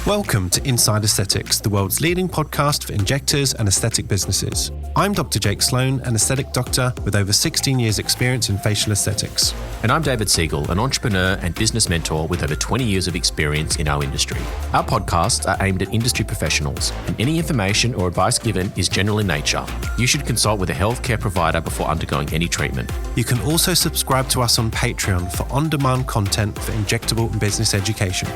Welcome to Inside Aesthetics, the world's leading podcast for injectors and aesthetic businesses. I'm Dr. Jake Sloane, an aesthetic doctor with over 16 years experience in facial aesthetics. And I'm David Segal, an entrepreneur and business mentor with over 20 years of experience in our industry. Our podcasts are aimed at industry professionals, and any information or advice given is general in nature. You should consult with a healthcare provider before undergoing any treatment. You can also subscribe to us on Patreon for on-demand content for injectable and business education.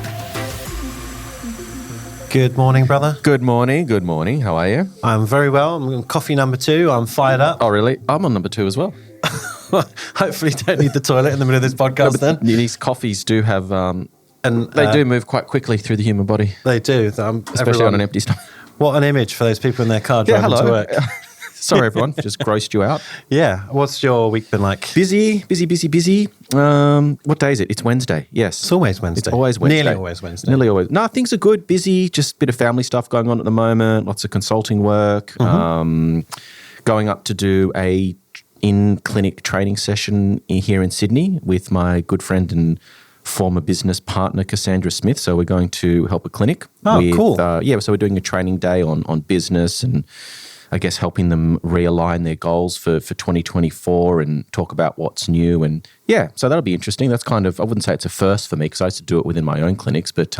Good morning, brother. Good morning. Good morning. How are you? I'm very well. I'm on coffee number 2. I'm fired up. Oh, really? I'm on number 2 as well. Hopefully don't need the toilet in the middle of this podcast then. These coffees do have, and they do move quite quickly through the human body. They do. Especially on an empty stomach. What an image for those people in their car driving to work. Sorry, everyone. Just grossed you out. Yeah. What's your week been like? Busy. What day is it? It's Wednesday. Yes. It's always Wednesday. It's always Wednesday. Nearly always Wednesday. Nearly always. No, things are good. Busy. Just a bit of family stuff going on at the moment. Lots of consulting work. Going up to do a in-clinic training session here in Sydney with my good friend and former business partner, Cassandra Smith. So we're going to help a clinic. Oh, cool. So we're doing a training day on business and I guess helping them realign their goals for 2024 and talk about what's new. And yeah, so that'll be interesting. That's kind of, I wouldn't say it's a first for me because I used to do it within my own clinics, but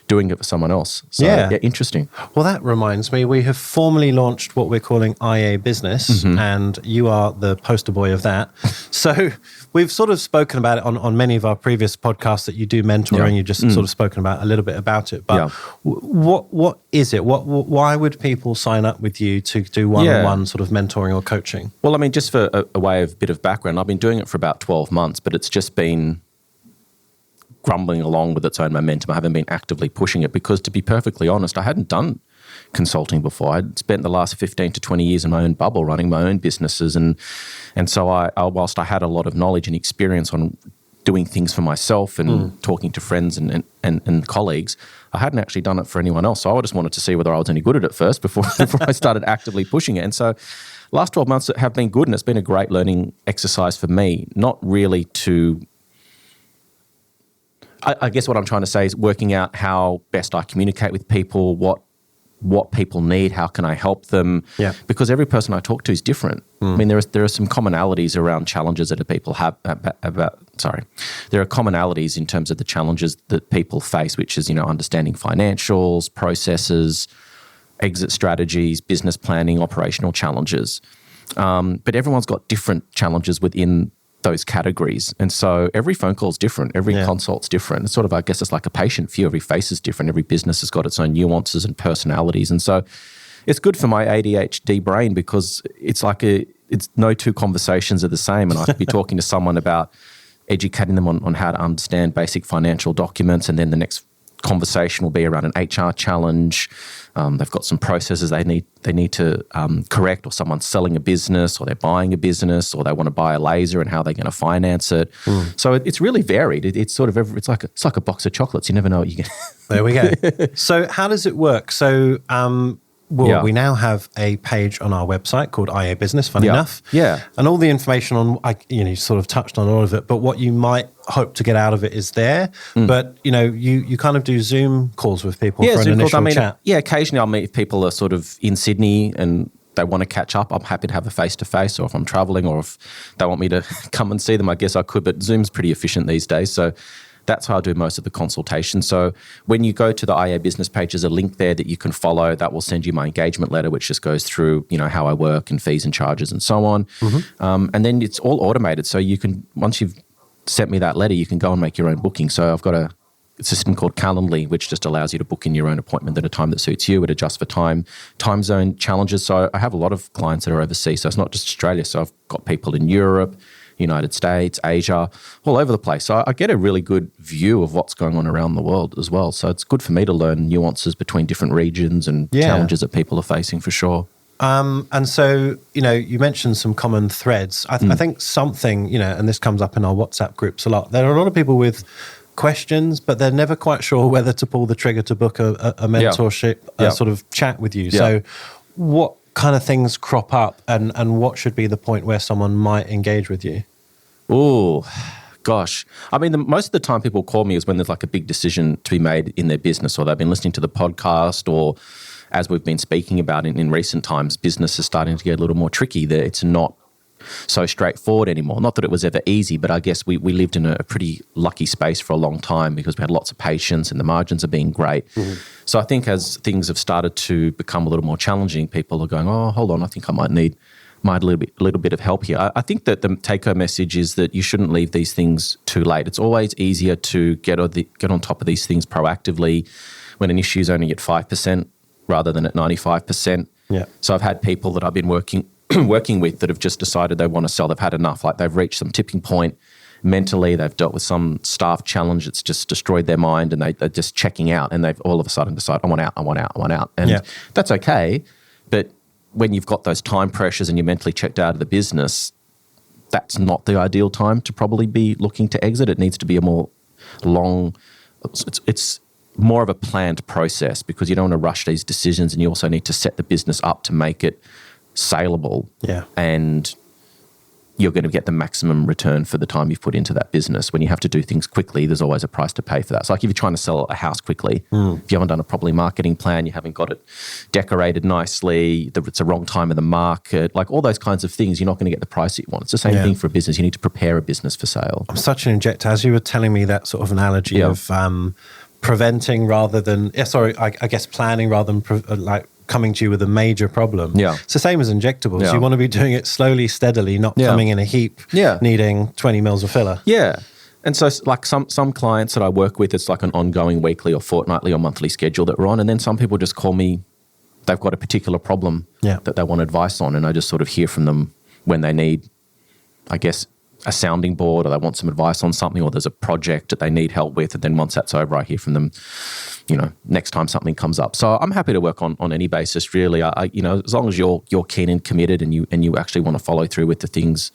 doing it for someone else. So yeah, interesting. Well, that reminds me, we have formally launched what we're calling IA Business, and you are the poster boy of that. So we've sort of spoken about it on many of our previous podcasts that you do mentoring. You've just sort of spoken about a little bit about it. But what is it? Why would people sign up with you to do one-on-one sort of mentoring or coaching? Well, I mean, just for a way of bit of background, I've been doing it for about 12 months, but it's just been crumbling along with its own momentum. I haven't been actively pushing it because, to be perfectly honest, I hadn't done consulting before. I'd spent the last 15 to 20 years in my own bubble running my own businesses. And so I whilst I had a lot of knowledge and experience on doing things for myself and talking to friends and colleagues, I hadn't actually done it for anyone else. So I just wanted to see whether I was any good at it first before I started actively pushing it. And so last 12 months have been good, and it's been a great learning exercise for me, not really to... I guess what I'm trying to say is working out how best I communicate with people, what people need, how can I help them? Yeah. Because every person I talk to is different. I mean, there are some commonalities around challenges that people have there are commonalities in terms of the challenges that people face, which is, understanding financials, processes, exit strategies, business planning, operational challenges. But everyone's got different challenges within those categories. And so every phone call is different. Every consult's different. It's sort of, I guess it's like a patient view. Every face is different. Every business has got its own nuances and personalities. And so it's good for my ADHD brain because it's like it's no two conversations are the same. And I could be talking to someone about educating them on how to understand basic financial documents. And then the next conversation will be around an HR challenge. They've got some processes they need to correct, or someone's selling a business, or they're buying a business, or they want to buy a laser and how they're going to finance it. So it's really varied. It's like a box of chocolates. You never know what you get. There we go. So how does it work? So we now have a page on our website called IA Business, funny enough. Yeah. And all the information on, you sort of touched on all of it, but what you might hope to get out of it is there. But, you kind of do Zoom calls with people for an initial chat. Yeah, occasionally I'll meet people are sort of in Sydney and they want to catch up. I'm happy to have a face-to-face, or if I'm traveling, or if they want me to come and see them, I guess I could. But Zoom's pretty efficient these days. So that's how I do most of the consultation. So when you go to the IA Business page, there's a link there that you can follow that will send you my engagement letter, which just goes through, how I work and fees and charges and so on. And then it's all automated. So you can, once you've sent me that letter, you can go and make your own booking. So I've got a system called Calendly, which just allows you to book in your own appointment at a time that suits you. It adjusts for time zone challenges. So I have a lot of clients that are overseas. So it's not just Australia. So I've got people in Europe, United States, Asia, all over the place. So I get a really good view of what's going on around the world as well. So it's good for me to learn nuances between different regions and challenges that people are facing, for sure. And so, you mentioned some common threads. I think something, and this comes up in our WhatsApp groups a lot. There are a lot of people with questions, but they're never quite sure whether to pull the trigger to book a mentorship sort of chat with you. So what kind of things crop up and what should be the point where someone might engage with you? Oh, Gosh. I mean, most of the time people call me is when there's like a big decision to be made in their business, or they've been listening to the podcast, or as we've been speaking about in recent times, business is starting to get a little more tricky. That it's not so straightforward anymore. Not that it was ever easy, but I guess we lived in a pretty lucky space for a long time because we had lots of patience and the margins are being great. Mm-hmm. So I think as things have started to become a little more challenging, people are going, oh, hold on, I think I might need a little bit of help here. I think that the take-home message is that you shouldn't leave these things too late. It's always easier to get on top of these things proactively when an issue is only at 5% rather than at 95%. Yeah. So I've had people that I've been working with that have just decided they want to sell. They've had enough. Like they've reached some tipping point mentally. They've dealt with some staff challenge that's just destroyed their mind, and they're just checking out, and they've all of a sudden decided, I want out. And that's okay. But when you've got those time pressures and you're mentally checked out of the business, that's not the ideal time to probably be looking to exit. It needs to be a more long, it's more of a planned process, because you don't want to rush these decisions, and you also need to set the business up to make it saleable. Yeah. And you're going to get the maximum return for the time you've put into that business. When you have to do things quickly, there's always a price to pay for that. So like if you're trying to sell a house quickly, if you haven't done a properly marketing plan, you haven't got it decorated nicely, it's a wrong time of the market, like all those kinds of things, you're not going to get the price that you want. It's the same thing for a business. You need to prepare a business for sale. I'm such an injector. As you were telling me that sort of analogy of preventing rather than, I guess planning rather than coming to you with a major problem. Yeah. It's the same as injectables. Yeah. You want to be doing it slowly, steadily, not coming in a heap, needing 20 mils of filler. Yeah. And so like some clients that I work with, it's like an ongoing weekly or fortnightly or monthly schedule that we're on. And then some people just call me, they've got a particular problem that they want advice on. And I just sort of hear from them when they need, I guess, a sounding board, or they want some advice on something, or there's a project that they need help with. And then once that's over, I hear from them, next time something comes up. So I'm happy to work on any basis, really. As long as you're keen and committed, and you actually want to follow through with the things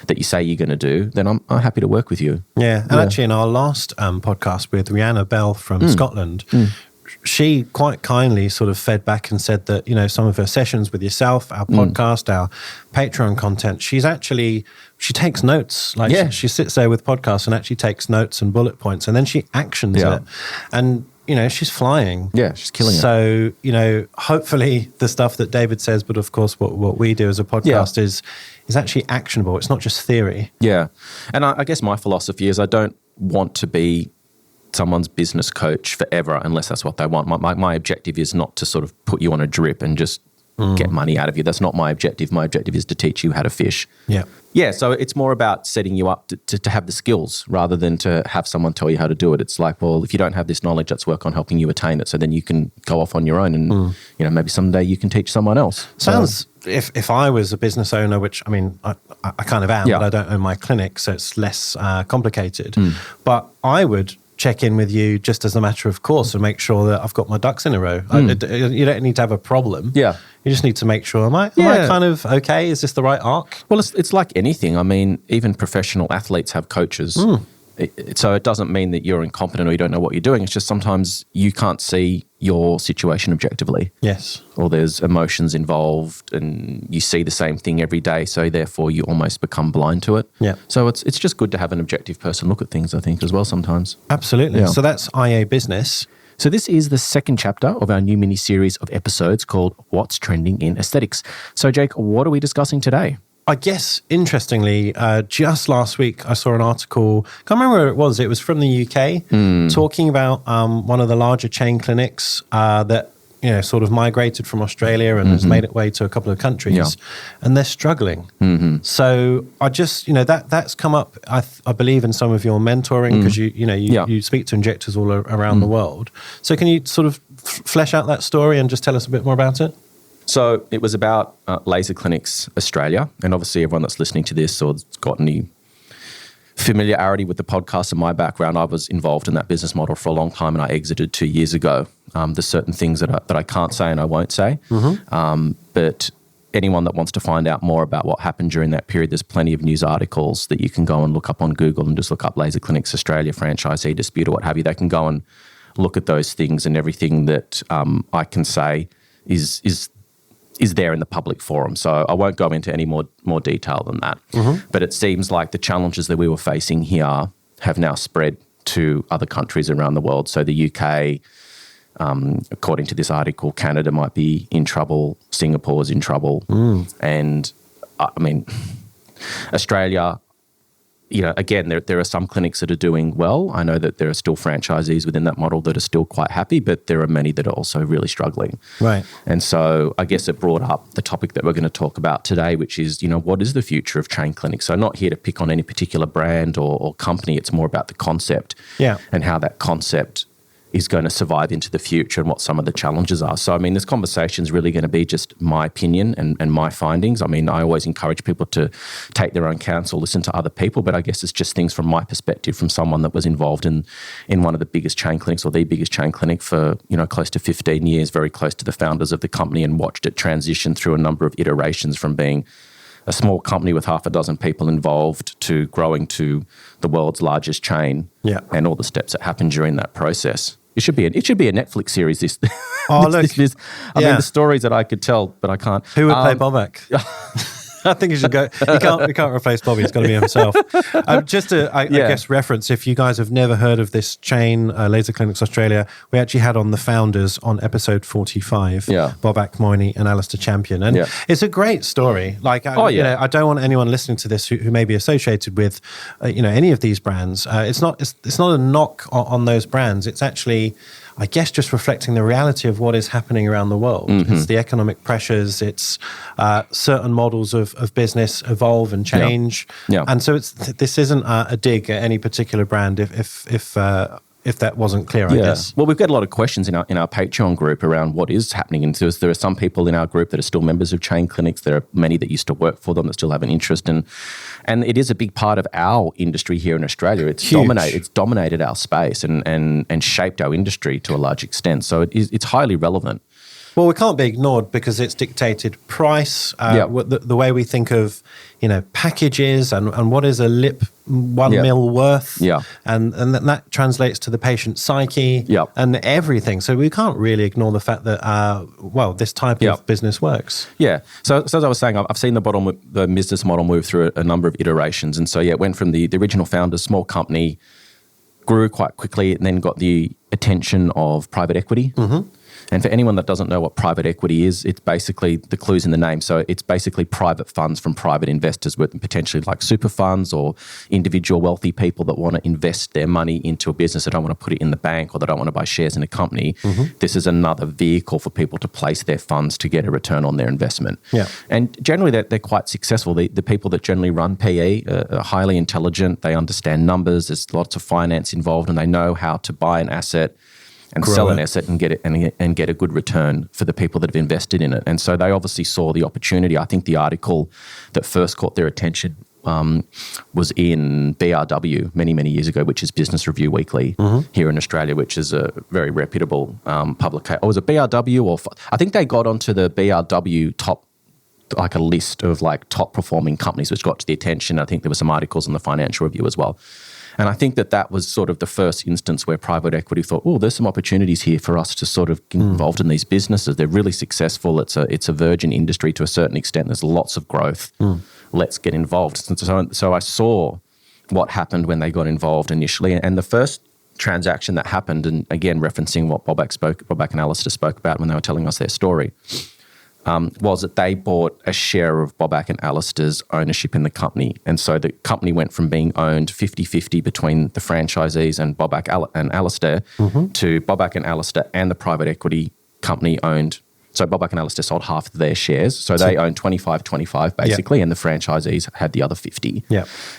that you say you're going to do, then I'm happy to work with you. Yeah. And actually in our last podcast with Rihanna Bell from Scotland, she quite kindly sort of fed back and said that, some of her sessions with yourself, our podcast, our Patreon content, she takes notes. She sits there with podcasts and actually takes notes and bullet points, and then she actions it. And, she's flying. Yeah, she's killing it. So, hopefully the stuff that David says, but of course what we do as a podcast is actually actionable. It's not just theory. Yeah. And I guess my philosophy is I don't want to be someone's business coach forever unless that's what they want. My objective is not to sort of put you on a drip and just get money out of you. That's not my objective. My objective is to teach you how to fish. Yeah. Yeah, so it's more about setting you up to have the skills rather than to have someone tell you how to do it. It's like, well, if you don't have this knowledge, let's work on helping you attain it, so then you can go off on your own and, maybe someday you can teach someone else. Sounds, if I was a business owner, which, I mean, I kind of am, but I don't own my clinic, so it's less complicated. But I would check in with you just as a matter of course and make sure that I've got my ducks in a row. You don't need to have a problem. Yeah. You just need to make sure, am I kind of okay? Is this the right arc? Well, it's like anything. I mean, even professional athletes have coaches. So it doesn't mean that you're incompetent or you don't know what you're doing. It's just sometimes you can't see your situation objectively. Yes. Or there's emotions involved and you see the same thing every day. So therefore you almost become blind to it. Yeah. So it's just good to have an objective person look at things, I think, as well sometimes. Absolutely. Yeah. So that's IA Business. So this is the second chapter of our new mini-series of episodes called What's Trending in Aesthetics. So Jake, what are we discussing today? I guess, interestingly, just last week I saw an article, can't remember where it was. It was from the UK, talking about one of the larger chain clinics that sort of migrated from Australia and has made its way to a couple of countries, and they're struggling. So I just, that's come up, I believe, in some of your mentoring, because you speak to injectors all around the world. So can you sort of flesh out that story and just tell us a bit more about it? So it was about Laser Clinics Australia, and obviously everyone that's listening to this or has got any familiarity with the podcast and my background, I was involved in that business model for a long time, and I exited 2 years ago. There's certain things that I can't say and I won't say, but anyone that wants to find out more about what happened during that period, there's plenty of news articles that you can go and look up on Google and just look up Laser Clinics Australia franchisee dispute or what have you. They can go and look at those things, and everything that I can say is is there in the public forum. So I won't go into any more detail than that. But it seems like the challenges that we were facing here have now spread to other countries around the world. So the UK, according to this article, Canada might be in trouble, Singapore's in trouble. And I mean, Australia, again, there are some clinics that are doing well. I know that there are still franchisees within that model that are still quite happy, but there are many that are also really struggling. Right. And so I guess it brought up the topic that we're going to talk about today, which is, what is the future of chain clinics? So not here to pick on any particular brand or company. It's more about the concept and how that concept is going to survive into the future and what some of the challenges are. So, I mean, this conversation is really going to be just my opinion and my findings. I mean, I always encourage people to take their own counsel, listen to other people, but I guess it's just things from my perspective, from someone that was involved in one of the biggest chain clinics or the biggest chain clinic for, close to 15 years, very close to the founders of the company, and watched it transition through a number of iterations from being a small company with half a dozen people involved to growing to the world's largest chain and all the steps that happened during that process. It should be a Netflix series. This. I mean, the stories that I could tell, but I can't. Who would play Bobak? I think he should go. He can't replace Bobby. It's got to be himself. Just to, I guess, reference, if you guys have never heard of this chain, Laser Clinics Australia, we actually had on the founders on episode 45, Bobak Moyney and Alistair Champion. And it's a great story. Like, I don't want anyone listening to this who may be associated with, any of these brands. It's not a knock on those brands. It's actually, I guess, just reflecting the reality of what is happening around the world. It's the economic pressures. It's certain models of business evolve and change. And so this isn't a dig at any particular brand. If that wasn't clear, I guess. Well, we've got a lot of questions in our Patreon group around what is happening. And there are some people in our group that are still members of chain clinics. There are many that used to work for them that still have an interest in. And it is a big part of our industry here in Australia. It's dominated our space and shaped our industry to a large extent. So it's highly relevant. Well, we can't be ignored because it's dictated price, the way we think of, packages and what is a lip 1 mil worth. And that translates to the patient psyche and everything. So we can't really ignore the fact that, this type of business works. So as I was saying, I've seen the business model move through a number of iterations. And so, it went from the original founders, small company, grew quite quickly and then got the attention of private equity. And for anyone that doesn't know what private equity is, it's basically, the clue's in the name. So it's basically private funds from private investors, with potentially like super funds or individual wealthy people that want to invest their money into a business. They don't want to put it in the bank, or they don't want to buy shares in a company. This is another vehicle for people to place their funds to get a return on their investment. And generally they're quite successful. The people that generally run PE are highly intelligent. They understand numbers. There's lots of finance involved, and they know how to buy an asset and sell an asset and get it and get a good return for the people that have invested in it. And so they obviously saw the opportunity. I think the article that first caught their attention was in BRW many years ago, which is Business Review Weekly here in Australia, which is a very reputable publication. Was it BRW or I think they got onto the BRW top, like a list of like top performing companies, which got to the attention. I think there were some articles in the Financial Review as well. And I think that was sort of the first instance where private equity thought, there's some opportunities here for us to sort of get involved in these businesses. They're really successful. It's a virgin industry to a certain extent. There's lots of growth. Let's get involved. So I saw what happened when they got involved initially. And the first transaction that happened, and again, referencing what Bobak and Alistair spoke about when they were telling us their story, was that they bought a share of Bobak and Alistair's ownership in the company. And so the company went from being owned 50-50 between the franchisees and Bobak and Alistair to Bobak and Alistair and the private equity company owned. So Bobak and Alistair sold half of their shares. So they owned 25-25 basically, and the franchisees had the other 50.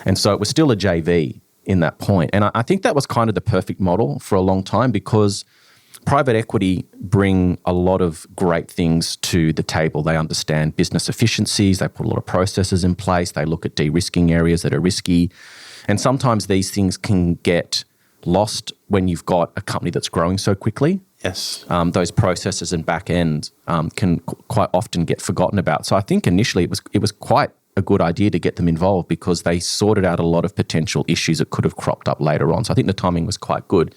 And so it was still a JV in that point. And I think that was kind of the perfect model for a long time, because private equity bring a lot of great things to the table. They understand business efficiencies. They put a lot of processes in place. They look at de-risking areas that are risky. And sometimes these things can get lost when you've got a company that's growing so quickly. Those processes and back end can quite often get forgotten about. So I think initially it was quite a good idea to get them involved, because they sorted out a lot of potential issues that could have cropped up later on. So I think the timing was quite good.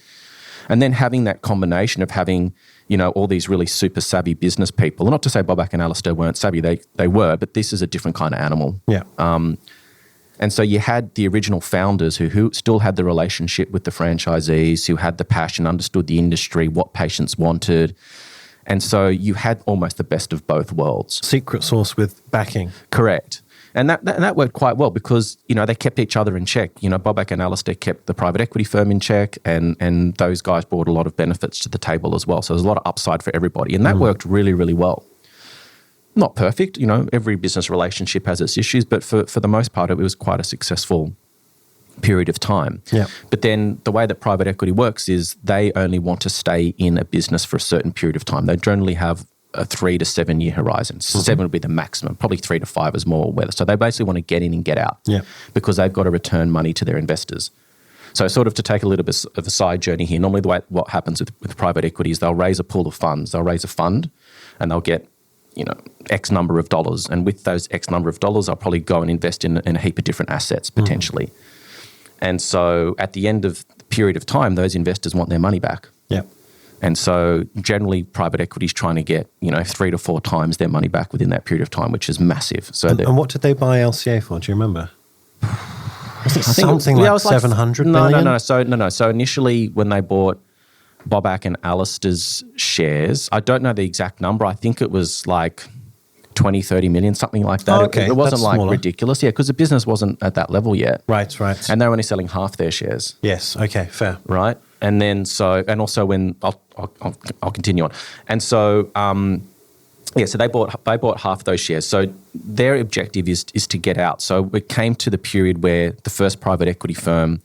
And then having that combination of having, all these really super savvy business people. Not to say Boback and Alistair weren't savvy, they were, but this is a different kind of animal. Yeah. And so you had the original founders who still had the relationship with the franchisees, who had the passion, understood the industry, what patients wanted. And so you had almost the best of both worlds. Secret sauce with backing. Correct. And that worked quite well because, they kept each other in check. Boback and Alistair kept the private equity firm in check and those guys brought a lot of benefits to the table as well. So there's a lot of upside for everybody. And that worked really, really well. Not perfect, every business relationship has its issues, but for the most part, it was quite a successful period of time. Yeah. But then the way that private equity works is they only want to stay in a business for a certain period of time. They generally have a 3 to 7 year horizon. 7 would be the maximum, probably 3 to 5 is more weather. So they basically want to get in and get out because they've got to return money to their investors. So sort of to take a little bit of a side journey here, normally what happens with private equity is they'll raise a pool of funds. They'll raise a fund and they'll get X number of dollars. And with those X number of dollars, I'll probably go and invest in a heap of different assets potentially. And so at the end of the period of time, those investors want their money back. Yeah. And so generally private equity is trying to get, 3 to 4 times their money back within that period of time, which is massive. So and what did they buy LCA for? Do you remember? Was it something like 700 million? No. So initially when they bought Boback and Alistair's shares, I don't know the exact number. I think it was like 20, 30 million, something like that. Oh, okay. It wasn't That's smaller. ridiculous. Yeah, because the business wasn't at that level yet. Right. And they were only selling half their shares. Yes. Okay. Fair. Right. And then also when I'll continue on. And so, so they bought half those shares. So their objective is to get out. So it came to the period where the first private equity firm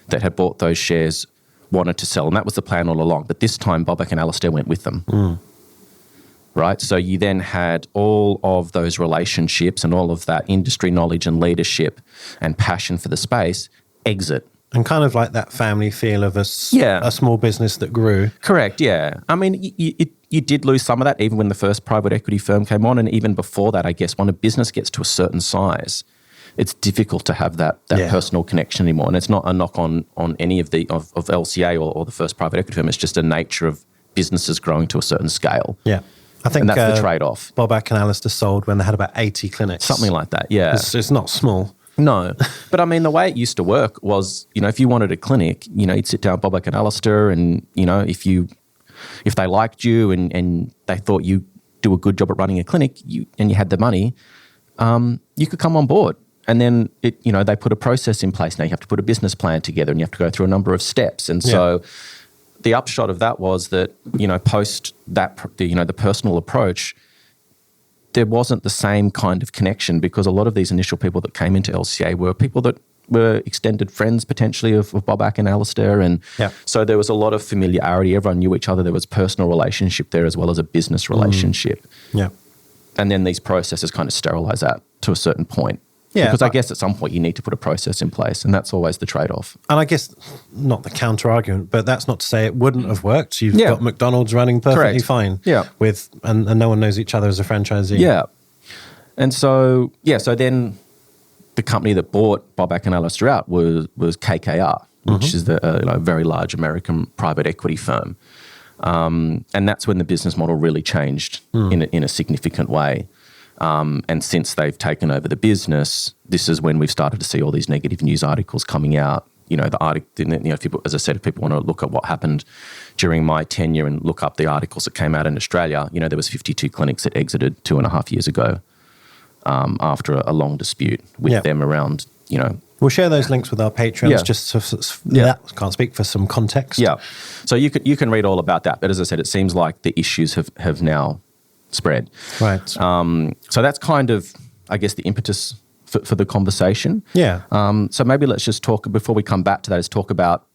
that had bought those shares wanted to sell, and that was the plan all along. But this time, Boback and Alistair went with them. Right? So you then had all of those relationships and all of that industry knowledge and leadership and passion for the space exit. And kind of like that family feel of a small business that grew. Correct, yeah. I mean, you did lose some of that even when the first private equity firm came on, and even before that, I guess, when a business gets to a certain size, it's difficult to have that personal connection anymore. And it's not a knock on any of LCA or the first private equity firm. It's just a nature of businesses growing to a certain scale. Yeah. I think and that's the trade-off. Boback and Alistair sold when they had about 80 clinics. Something like that, yeah. It's not small. No. But I mean, the way it used to work was, if you wanted a clinic, you'd sit down with Boback and Alistair and, if they liked you and they thought you do a good job at running a clinic and you had the money, you could come on board. And then they put a process in place. Now you have to put a business plan together and you have to go through a number of steps. And so the upshot of that was that, post that, the personal approach, there wasn't the same kind of connection because a lot of these initial people that came into LCA were people that were extended friends potentially of Boback and Alistair. And so there was a lot of familiarity. Everyone knew each other. There was personal relationship there as well as a business relationship. Yeah. And then these processes kind of sterilize that to a certain point. Yeah, because I guess at some point you need to put a process in place, and that's always the trade-off. And I guess not the counter-argument, but that's not to say it wouldn't have worked. You've got McDonald's running perfectly fine. Yeah. And no one knows each other as a franchisee. Yeah. And so then the company that bought Boback and Alistair out was KKR, which is a very large American private equity firm. And that's when the business model really changed in a significant way. And since they've taken over the business, this is when we've started to see all these negative news articles coming out. The article, if people, as I said, if people want to look at what happened during my tenure and look up the articles that came out in Australia, there was 52 clinics that exited 2.5 years ago after a long dispute with them around, We'll share those links with our patrons just can't speak for some context. Yeah. So you can read all about that. But as I said, it seems like the issues have now spread. Right. So that's kind of, I guess, the impetus for the conversation. Yeah. So maybe let's just talk, before we come back to that, is talk about,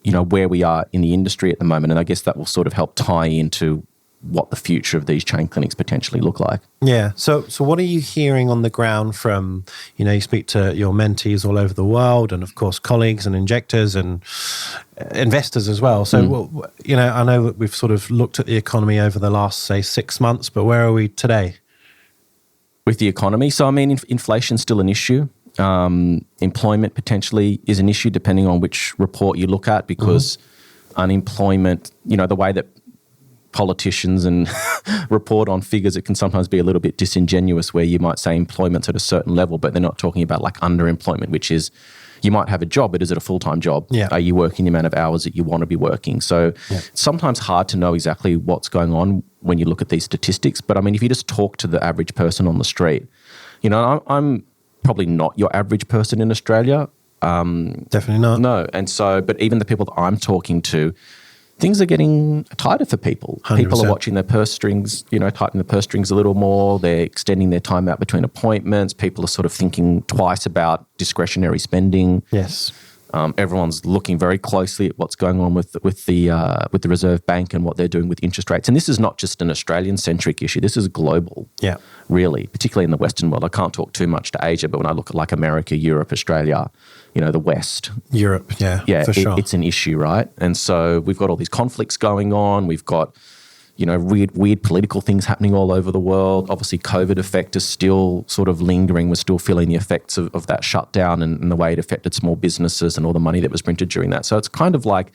where we are in the industry at the moment. And I guess that will sort of help tie into what the future of these chain clinics potentially look like. Yeah. So what are you hearing on the ground from, you speak to your mentees all over the world and, of course, colleagues and injectors and investors as well. So, I know that we've sort of looked at the economy over the last, say, 6 months, but where are we today? With the economy? So, I mean, inflation's still an issue. Employment potentially is an issue depending on which report you look at because unemployment, the way that politicians and report on figures, it can sometimes be a little bit disingenuous where you might say employment's at a certain level, but they're not talking about like underemployment, which is you might have a job, but is it a full-time job? Yeah. Are you working the amount of hours that you want to be working? So it's sometimes hard to know exactly what's going on when you look at these statistics. But I mean, if you just talk to the average person on the street, I'm probably not your average person in Australia. Definitely not. No. And so, but even the people that I'm talking to, things are getting tighter for people. 100%. People are watching their purse strings, tightening the purse strings a little more. They're extending their time out between appointments. People are sort of thinking twice about discretionary spending. Yes. Everyone's looking very closely at what's going on with the Reserve Bank and what they're doing with interest rates. And this is not just an Australian-centric issue. This is global, really, particularly in the Western world. I can't talk too much to Asia, but when I look at like America, Europe, Australia, the West. Europe, for sure. It's an issue, right? And so we've got all these conflicts going on. We've got, weird political things happening all over the world. Obviously, COVID effect is still sort of lingering. We're still feeling the effects of that shutdown and the way it affected small businesses and all the money that was printed during that. So it's kind of like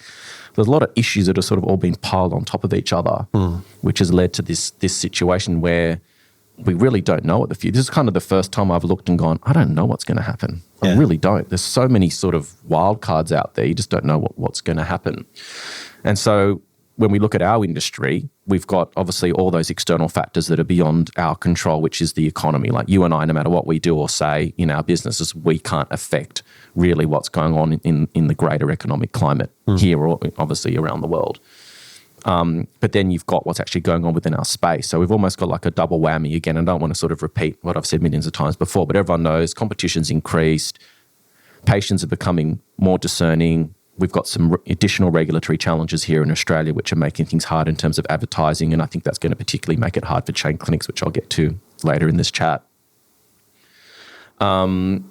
there's a lot of issues that are sort of all being piled on top of each other, which has led to this situation where we really don't know what the future. This is kind of the first time I've looked and gone, I don't know what's going to happen. I really don't. There's so many sort of wild cards out there. You just don't know what's going to happen. And so when we look at our industry, we've got obviously all those external factors that are beyond our control, which is the economy. Like you and I, no matter what we do or say in our businesses, we can't affect really what's going on in the greater economic climate here or obviously around the world. But then you've got what's actually going on within our space. So we've almost got like a double whammy. Again, I don't want to sort of repeat what I've said millions of times before, but everyone knows competition's increased, patients are becoming more discerning. We've got some additional regulatory challenges here in Australia, which are making things hard in terms of advertising, and I think that's going to particularly make it hard for chain clinics, which I'll get to later in this chat. And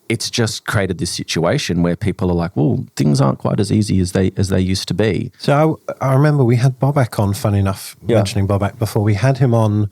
it's just created this situation where people are like, well, things aren't quite as easy as they used to be. So I remember we had Bobak on, funny enough, mentioning Bobak before. We had him on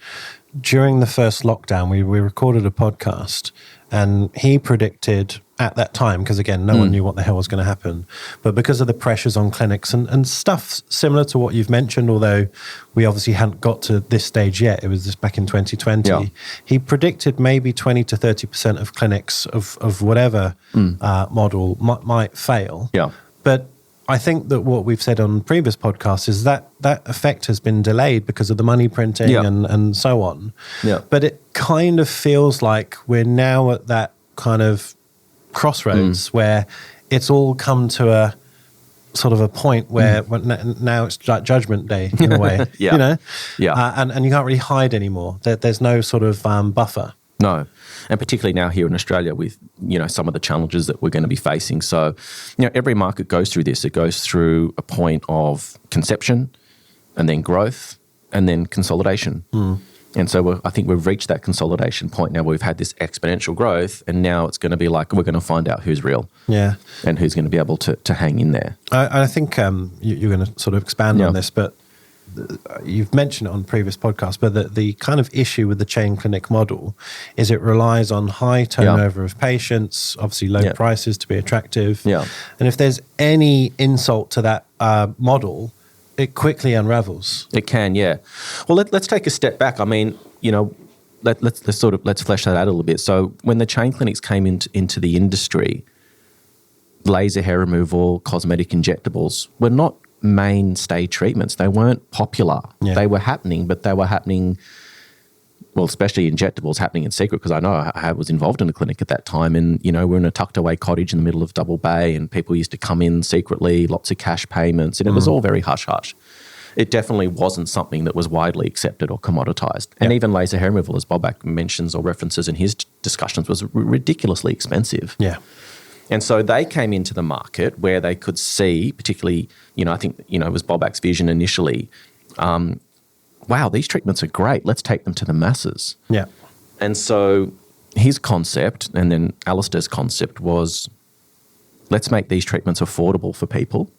during the first lockdown. We recorded a podcast and he predicted at that time, because again, no one knew what the hell was going to happen, but because of the pressures on clinics and stuff similar to what you've mentioned, although we obviously hadn't got to this stage yet, it was just back in 2020, he predicted maybe 20 to 30% of clinics of whatever model might fail. Yeah. But I think that what we've said on previous podcasts is that effect has been delayed because of the money printing and so on. Yeah. But it kind of feels like we're now at that kind of crossroads where it's all come to a sort of a point where now it's like judgment day in a way, and you can't really hide anymore. There's no sort of buffer. No. And particularly now here in Australia with, some of the challenges that we're going to be facing. So, every market goes through this. It goes through a point of conception and then growth and then consolidation. And so I think we've reached that consolidation point now where we've had this exponential growth, and now it's going to be like we're going to find out who's real and who's going to be able to hang in there. I think you're going to sort of expand on this, but you've mentioned it on previous podcasts, but the kind of issue with the chain clinic model is it relies on high turnover of patients, obviously low prices to be attractive. And if there's any insult to that model, it quickly unravels. It can, yeah. Well, let's take a step back. I mean, let's flesh that out a little bit. So when the chain clinics came into the industry, laser hair removal, cosmetic injectables were not mainstay treatments. They weren't popular. They were happening, but they were happening, well, especially injectables happening in secret, because I know I was involved in a clinic at that time, and we're in a tucked away cottage in the middle of Double Bay, and people used to come in secretly, lots of cash payments, and it was all very hush-hush. It definitely wasn't something that was widely accepted or commoditized. And even laser hair removal, as Bobak mentions or references in his discussions, was ridiculously expensive. And so they came into the market where they could see, particularly, I think, it was Bobak's vision initially, wow, these treatments are great. Let's take them to the masses. And so his concept, and then Alistair's concept, was let's make these treatments affordable for people.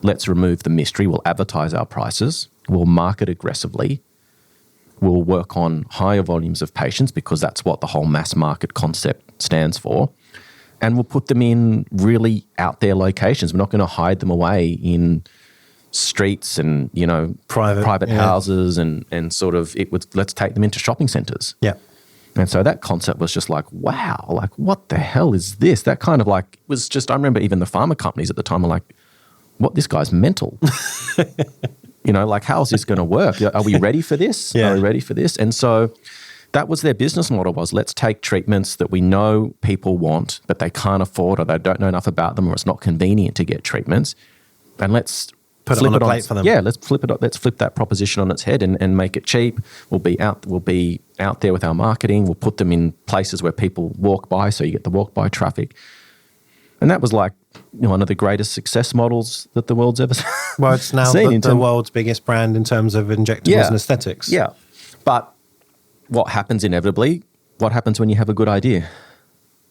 Let's remove the mystery. We'll advertise our prices. We'll market aggressively. We'll work on higher volumes of patients because that's what the whole mass market concept stands for. And we'll put them in really out there locations. We're not going to hide them away in streets and, private houses and sort of let's take them into shopping centres. Yeah. And so that concept was just like, wow, like what the hell is this? That kind of like was just, I remember even the pharma companies at the time were like, what, this guy's mental. Like how is this going to work? Are we ready for this? Yeah. Are we ready for this? And so that was their business model was let's take treatments that we know people want, but they can't afford or they don't know enough about them or it's not convenient to get treatments. And let's put it on a plate for them. Yeah, let's flip that proposition on its head and make it cheap. We'll be out there with our marketing. We'll put them in places where people walk by, so you get the walk by traffic. And that was like one of the greatest success models that the world's ever seen. Well, it's now the world's biggest brand in terms of injectables and aesthetics. Yeah. But what happens inevitably? What happens when you have a good idea?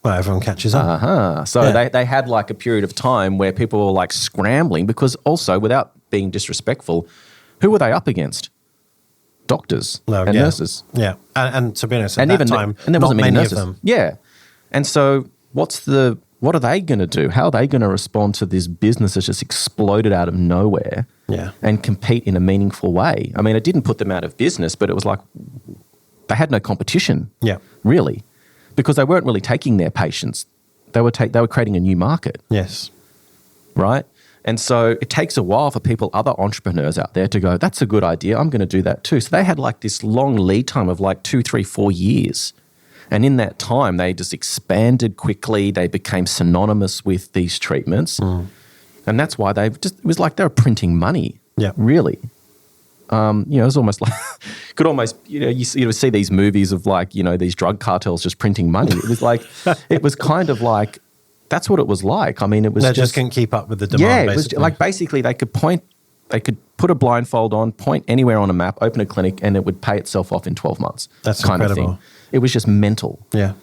Well, everyone catches up. So they had like a period of time where people were like scrambling because also, without being disrespectful, who were they up against? Doctors and nurses. Yeah. And to be honest, at that time, and there wasn't not many nurses. of them. Yeah. And so what are they going to do? How are they going to respond to this business that's just exploded out of nowhere and compete in a meaningful way? I mean, it didn't put them out of business, but it was like they had no competition, really, because they weren't really taking their patients. They were creating a new market. Yes. Right? And so it takes a while for other entrepreneurs out there to go, that's a good idea. I'm going to do that too. So they had like this long lead time of like 2, 3, 4 years. And in that time, they just expanded quickly. They became synonymous with these treatments. And that's why it was like they were printing money, really. It was almost like, you see these movies of like, these drug cartels just printing money. It was like, it was kind of like, that's what it was like. I mean, it was they just couldn't keep up with the demand. Yeah, it was like basically they could put a blindfold on, point anywhere on a map, open a clinic, and it would pay itself off in 12 months. That's kind incredible. of thing. It was just mental. Yeah.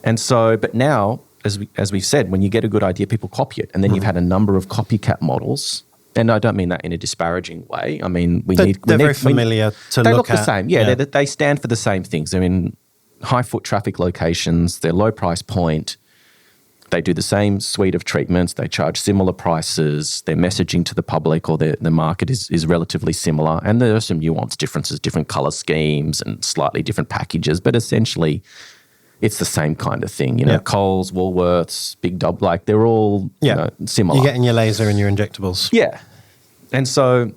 And so, but now, as we've said, when you get a good idea, people copy it. And then you've had a number of copycat models. And I don't mean that in a disparaging way. I mean, they're very familiar to look at. They look the same. Yeah. They stand for the same things. They're in high foot traffic locations. They're low price point. They do the same suite of treatments. They charge similar prices. Their messaging to the public or the market is relatively similar. And there are some nuanced differences, different color schemes and slightly different packages. But essentially, it's the same kind of thing. Coles, Woolworths, Big Dub, like they're all similar. You're getting your laser and your injectables. Yeah. And so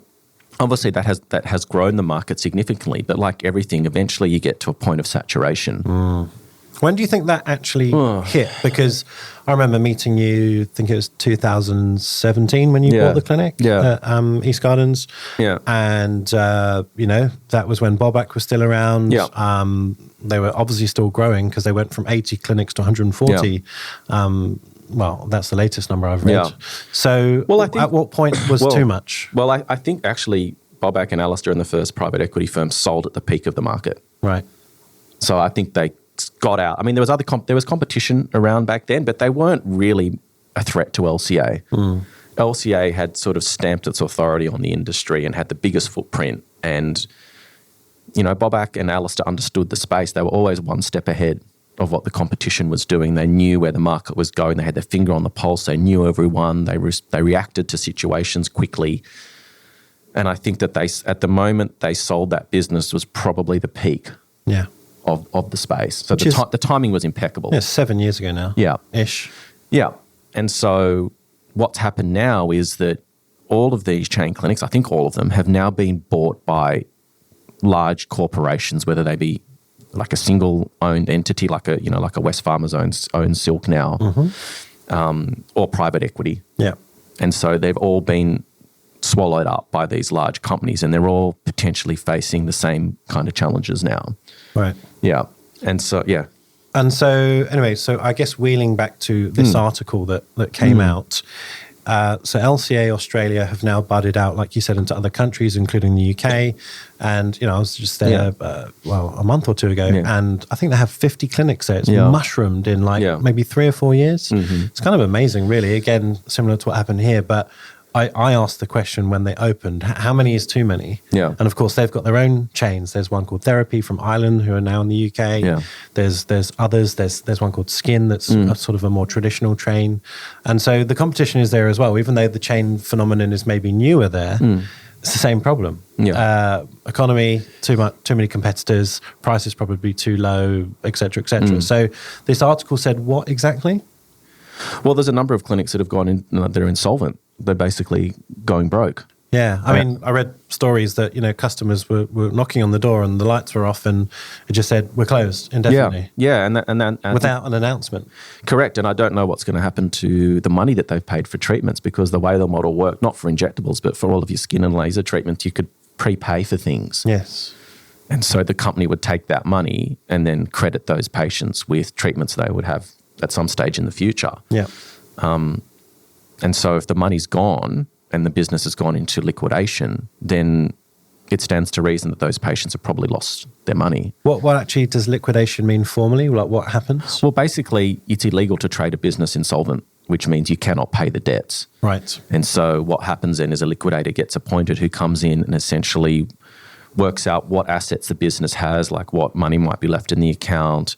obviously that has grown the market significantly. But like everything, eventually you get to a point of saturation. When do you think that actually hit? Because I remember meeting you, I think it was 2017 when you bought the clinic at East Gardens. Yeah. And, that was when Bobac was still around. Yeah. They were obviously still growing because they went from 80 clinics to 140. Yeah. Well, that's the latest number I've read. Yeah. So I think, at what point was too much? Well, I think actually Bobac and Alistair and the first private equity firm sold at the peak of the market. Right. So I think they got out. I mean, there was competition around back then, but they weren't really a threat to LCA. LCA had sort of stamped its authority on the industry and had the biggest footprint. And, Bobac and Alistair understood the space. They were always one step ahead of what the competition was doing. They knew where the market was going. They had their finger on the pulse. They knew everyone. They reacted to situations quickly. And I think that at the moment they sold that business was probably the peak. Yeah. Of the space. So the timing was impeccable. Yeah, 7 years ago now. Yeah. Ish. Yeah. And so what's happened now is that all of these chain clinics, I think all of them, have now been bought by large corporations, whether they be like a single owned entity, like a Wesfarmers owns Silk now, or private equity. Yeah. And so they've all been swallowed up by these large companies and they're all potentially facing the same kind of challenges now. Right. Yeah. And so, And so, anyway, I guess wheeling back to this article that came out, so LCA Australia have now budded out, like you said, into other countries, including the UK. And, I was just there, a month or two ago, and I think they have 50 clinics there. It's mushroomed in maybe 3 or 4 years. It's kind of amazing, really. Again, similar to what happened here. But I asked the question when they opened, how many is too many? Yeah. And of course, they've got their own chains. There's one called Therapy from Ireland, who are now in the UK. Yeah. There's others. There's one called Skin that's a sort of a more traditional chain. And so the competition is there as well. Even though the chain phenomenon is maybe newer there, it's the same problem. Yeah. Economy, too many competitors, prices probably too low, et cetera, et cetera. So this article said what exactly? Well, there's a number of clinics that have gone in, that are insolvent. They're basically going broke. Yeah. I mean, I read stories that, customers were knocking on the door and the lights were off and it just said, we're closed indefinitely. Yeah. And without an announcement. Correct. And I don't know what's going to happen to the money that they've paid for treatments, because the way the model worked, not for injectables, but for all of your skin and laser treatments, you could prepay for things. Yes. And so the company would take that money and then credit those patients with treatments they would have at some stage in the future. Yeah. And so if the money's gone and the business has gone into liquidation, then it stands to reason that those patients have probably lost their money. What actually does liquidation mean formally? Like what happens? Well, basically, it's illegal to trade a business insolvent, which means you cannot pay the debts. Right. And so what happens then is a liquidator gets appointed who comes in and essentially works out what assets the business has, like what money might be left in the account,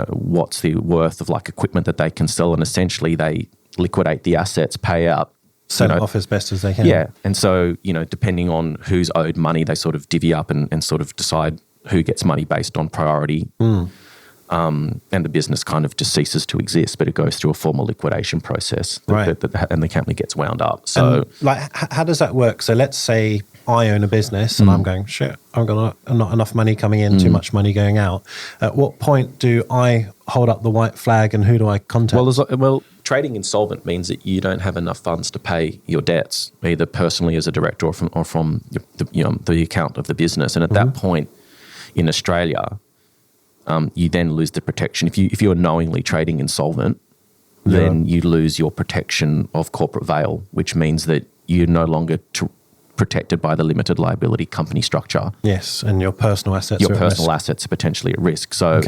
what's the worth of like equipment that they can sell, and essentially they liquidate the assets, pay out. Sell it off as best as they can. Yeah. And so, depending on who's owed money, they sort of divvy up and sort of decide who gets money based on priority. And the business kind of just ceases to exist, but it goes through a formal liquidation process, and the company gets wound up. So, how does that work? So let's say I own a business and I'm going, shit, I've got not enough money coming in, too much money going out. At what point do I hold up the white flag and who do I contact? Well, trading insolvent means that you don't have enough funds to pay your debts, either personally as a director or from the account of the business. And at that point in Australia, you then lose the protection. If you are knowingly trading insolvent, then you lose your protection of corporate veil, which means that you're no longer protected by the limited liability company structure. Yes, and your personal assets assets are potentially at risk. So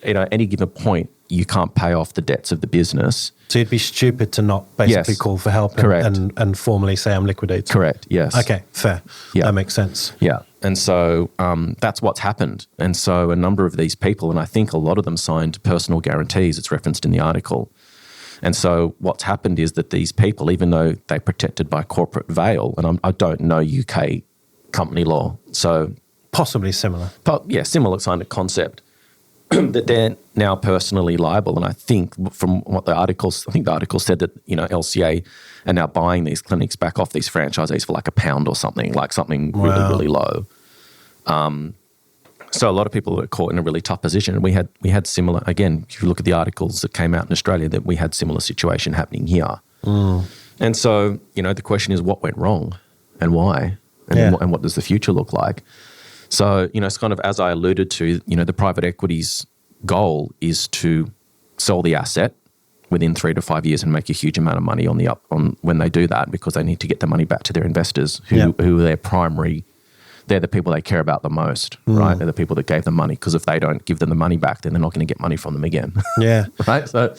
at any given point, you can't pay off the debts of the business. So you'd be stupid to not basically call for help and formally say I'm liquidated. Correct, yes. Okay, fair. Yeah. That makes sense. Yeah. And so that's what's happened. And so a number of these people, and I think a lot of them signed personal guarantees, it's referenced in the article. And so what's happened is that these people, even though they're protected by corporate veil, and I don't know UK company law, so... Possibly similar. Similar kind of concept, that they're now personally liable. And I think from what the article said that, LCA are now buying these clinics back off these franchisees for like £1 or something, like something really, really low. So a lot of people were caught in a really tough position. And we had similar, again, if you look at the articles that came out in Australia, that we had similar situation happening here. And so, the question is what went wrong and why and what does the future look like? So, it's kind of, as I alluded to, the private equity's goal is to sell the asset within 3 to 5 years and make a huge amount of money on when they do that, because they need to get the money back to their investors who are their primary. They're the people they care about the most, right? They're the people that gave them money, because if they don't give them the money back, then they're not going to get money from them again. Yeah. Right? So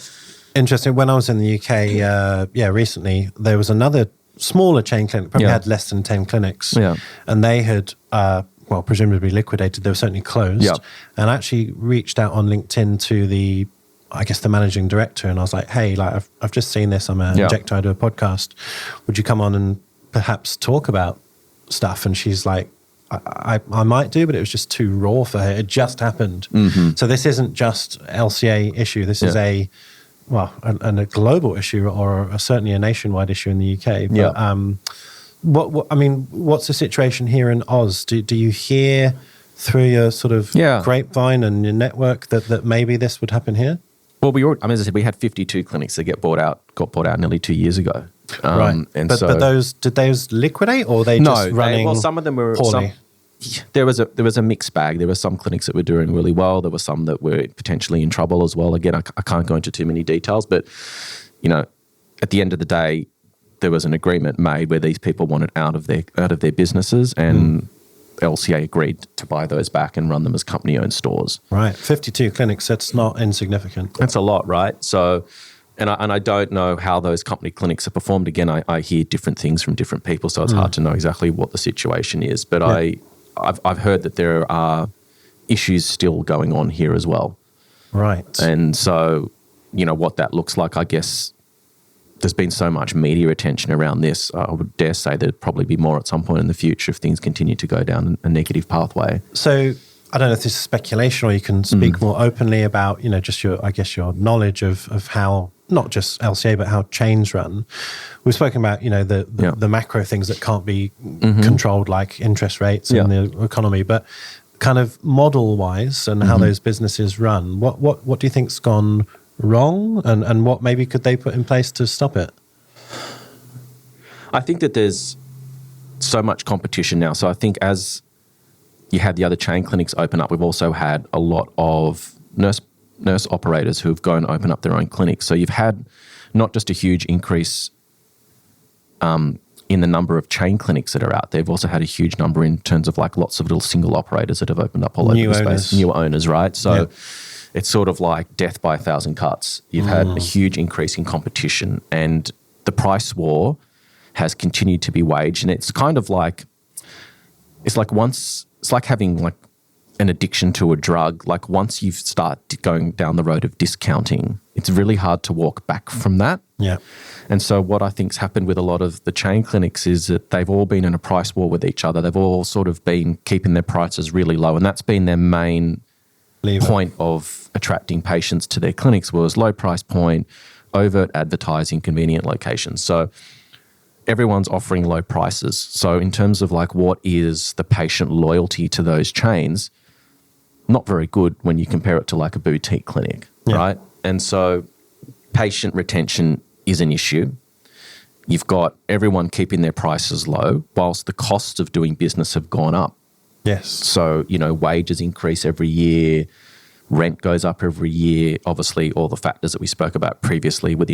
interesting. When I was in the UK, recently, there was another smaller chain clinic, probably had less than 10 clinics. Yeah. And they had, presumably liquidated. They were certainly closed. Yeah. And I actually reached out on LinkedIn to the managing director, and I was like, hey, I've just seen this. I'm an injector. I do a podcast. Would you come on and perhaps talk about stuff? And she's like, I might do, but it was just too raw for her. It just happened. So this isn't just LCA issue. This is a global issue, or certainly a nationwide issue in the UK. But what's the situation here in Oz? Do you hear through your sort of grapevine and your network that maybe this would happen here? Well, as I said, we had 52 clinics that got bought out nearly 2 years ago. Right. But did those liquidate, or they just running? Well, some of them were poorly. There was a mixed bag. There were some clinics that were doing really well. There were some that were potentially in trouble as well. Again, I can't go into too many details, but at the end of the day, there was an agreement made where these people wanted out of their businesses, and LCA agreed to buy those back and run them as company-owned stores. Right, 52 clinics. That's not insignificant. That's a lot, right? So And I don't know how those company clinics are performed. Again, I hear different things from different people, so it's hard to know exactly what the situation is. But I've heard that there are issues still going on here as well. Right. And so, what that looks like, I guess there's been so much media attention around this. I would dare say there'd probably be more at some point in the future if things continue to go down a negative pathway. So I don't know if this is speculation or you can speak more openly about, just your knowledge of how, not just LCA, but how chains run. We've spoken about, the macro things that can't be controlled, like interest rates in the economy, but kind of model-wise and how those businesses run, what do you think's gone wrong, and what maybe could they put in place to stop it? I think that there's so much competition now. So I think as you had the other chain clinics open up, we've also had a lot of nurse operators who've gone and open up their own clinics. So you've had not just a huge increase in the number of chain clinics that are out there, you've also had a huge number in terms of like lots of little single operators that have opened up all over the space. New owners, right? So it's sort of like death by 1,000 cuts. You've had a huge increase in competition, and the price war has continued to be waged. And it's kind of like, it's like having like an addiction to a drug. Like once you start going down the road of discounting, it's really hard to walk back from that. Yeah. And so what I think's happened with a lot of the chain clinics is that they've all been in a price war with each other. They've all sort of been keeping their prices really low, and that's been their main point of attracting patients to their clinics, was low price point, overt advertising, convenient locations. So everyone's offering low prices. So in terms of like what is the patient loyalty to those chains, not very good when you compare it to like a boutique clinic, right? And so patient retention is an issue. You've got everyone keeping their prices low whilst the costs of doing business have gone up. Yes. So, wages increase every year, rent goes up every year. Obviously, all the factors that we spoke about previously with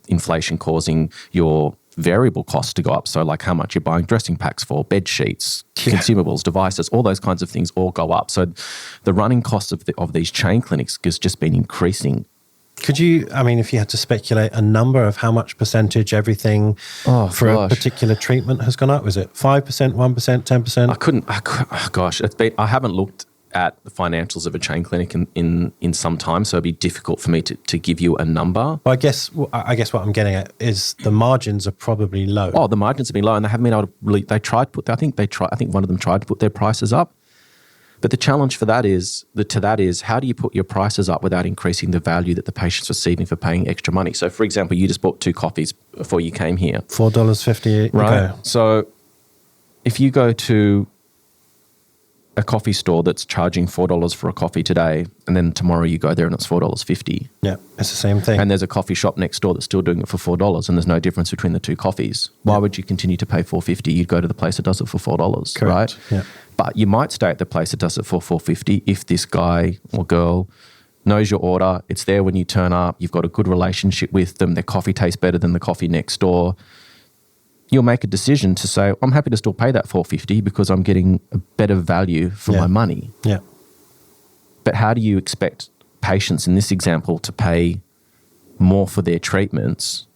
inflation causing your variable costs to go up. So like how much you're buying dressing packs for, bed sheets, consumables, devices, all those kinds of things all go up. So the running costs of these chain clinics has just been increasing. Could you, if you had to speculate a number of how much percentage everything for a particular treatment has gone up? Was it 5%, 1%, 10%? I haven't looked at the financials of a chain clinic in some time, so it'd be difficult for me to give you a number. Well, I guess what I'm getting at is the margins are probably low. Oh, the margins have been low, and they haven't been able to really. I think one of them tried to put their prices up, but the challenge for that is how do you put your prices up without increasing the value that the patient's receiving for paying extra money? So, for example, you just bought 2 coffees before you came here, $4.50, right? Okay. So, if you go to a coffee store that's charging $4 for a coffee today, and then tomorrow you go there and it's $4.50. Yeah, it's the same thing. And there's a coffee shop next door that's still doing it for $4, and there's no difference between the 2 coffees. Why would you continue to pay $4.50? You'd go to the place that does it for $4, correct, right? Yeah. But you might stay at the place that does it for $4.50 if this guy or girl knows your order, it's there when you turn up, you've got a good relationship with them, their coffee tastes better than the coffee next door. You'll make a decision to say, I'm happy to still pay that $4.50 because I'm getting a better value for my money. Yeah. But how do you expect patients in this example to pay more for their treatments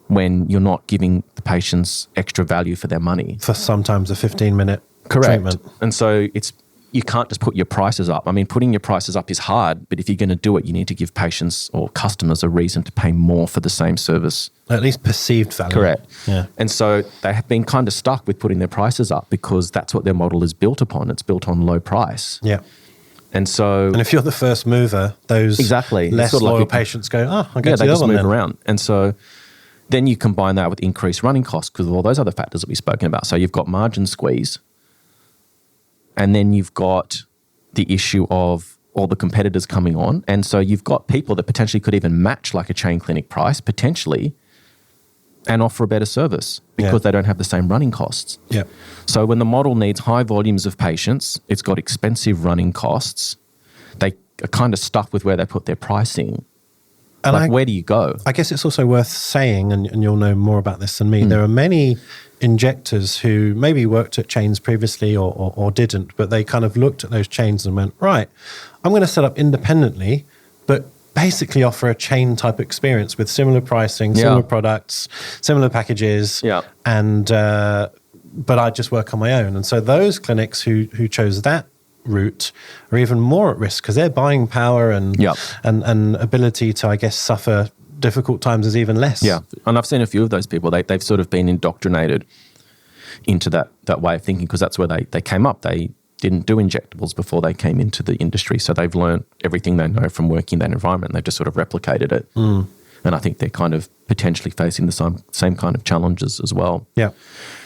when you're not giving the patients extra value for their money? For sometimes a 15-minute treatment. And so you can't just put your prices up. Putting your prices up is hard, but if you're going to do it, you need to give patients or customers a reason to pay more for the same service. At least perceived value. Correct. Yeah. And so they have been kind of stuck with putting their prices up because that's what their model is built upon. It's built on low price. Yeah. And if you're the first mover, those less sort of loyal patients go, I'll go to the other one then. Move around. And so then you combine that with increased running costs because of all those other factors that we've spoken about. So you've got margin squeeze, and then you've got the issue of all the competitors coming on. And so you've got people that potentially could even match like a chain clinic price, potentially, and offer a better service because they don't have the same running costs. Yeah. So when the model needs high volumes of patients, it's got expensive running costs, they are kind of stuck with where they put their pricing. And where do you go? I guess it's also worth saying, and you'll know more about this than me, there are many injectors who maybe worked at chains previously or didn't, but they kind of looked at those chains and went, right, I'm going to set up independently, but basically offer a chain type experience with similar pricing, similar products, similar packages. Yeah. And, but I just work on my own. And so those clinics who chose that route are even more at risk because their buying power and ability to, I guess, suffer difficult times is even less. Yeah. And I've seen a few of those people. They've sort of been indoctrinated into that way of thinking because that's where they came up. They didn't do injectables before they came into the industry. So they've learned everything they know from working in that environment. They've just sort of replicated it. And I think they're kind of potentially facing the same kind of challenges as well. Yeah.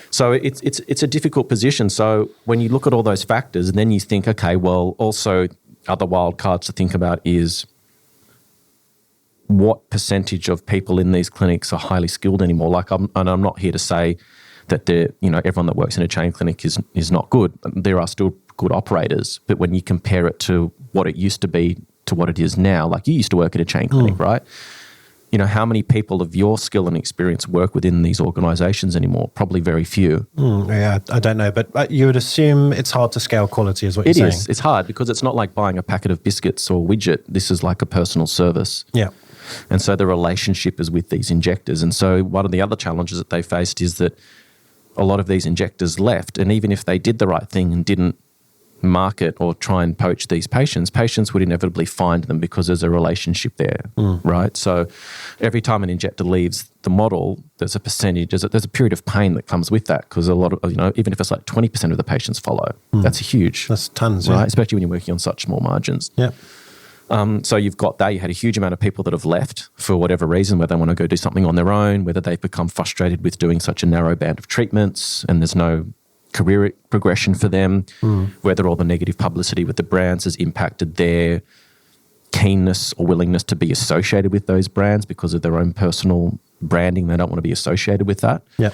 So it's a difficult position. So when you look at all those factors and then you think, okay, well, also other wild cards to think about is what percentage of people in these clinics are highly skilled anymore? Like, I'm not here to say that everyone that works in a chain clinic is not good. There are still good operators, but when you compare it to what it used to be to what it is now, like you used to work at a chain clinic, right? How many people of your skill and experience work within these organizations anymore? Probably very few. Yeah, I don't know, but you would assume it's hard to scale quality is what you're saying. It is. It's hard because it's not like buying a packet of biscuits or widget. This is like a personal service. Yeah. And so the relationship is with these injectors. And so one of the other challenges that they faced is that a lot of these injectors left, and even if they did the right thing and didn't market or try and poach these patients would inevitably find them because there's a relationship there, right? So every time an injector leaves the model, there's a percentage, there's a period of pain that comes with that because a lot of, even if it's like 20% of the patients follow, that's huge. That's tons, right? Yeah. Especially when you're working on such small margins. Yeah. So you've got that. You had a huge amount of people that have left for whatever reason, whether they want to go do something on their own, whether they've become frustrated with doing such a narrow band of treatments and there's no career progression for them, whether all the negative publicity with the brands has impacted their keenness or willingness to be associated with those brands because of their own personal branding. They don't want to be associated with that. Yeah.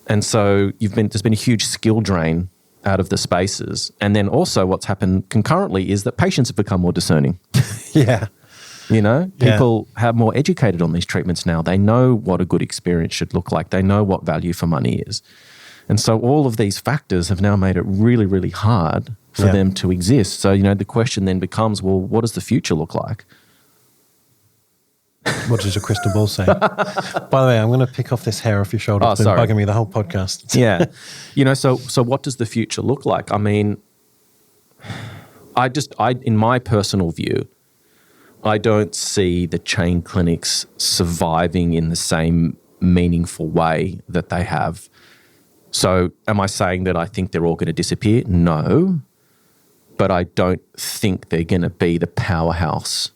And so there's been a huge skill drain out of the spaces. And then also what's happened concurrently is that patients have become more discerning. Yeah. People have more educated on these treatments now. They know what a good experience should look like. They know what value for money is. And so all of these factors have now made it really, really hard for them to exist. So, the question then becomes, well, what does the future look like? What does your crystal ball say? By the way, I'm going to pick off this hair off your shoulder. It's been bugging me the whole podcast. Yeah. So what does the future look like? I mean, I in my personal view, I don't see the chain clinics surviving in the same meaningful way that they have. So am I saying that I think they're all going to disappear? No. But I don't think they're going to be the powerhouse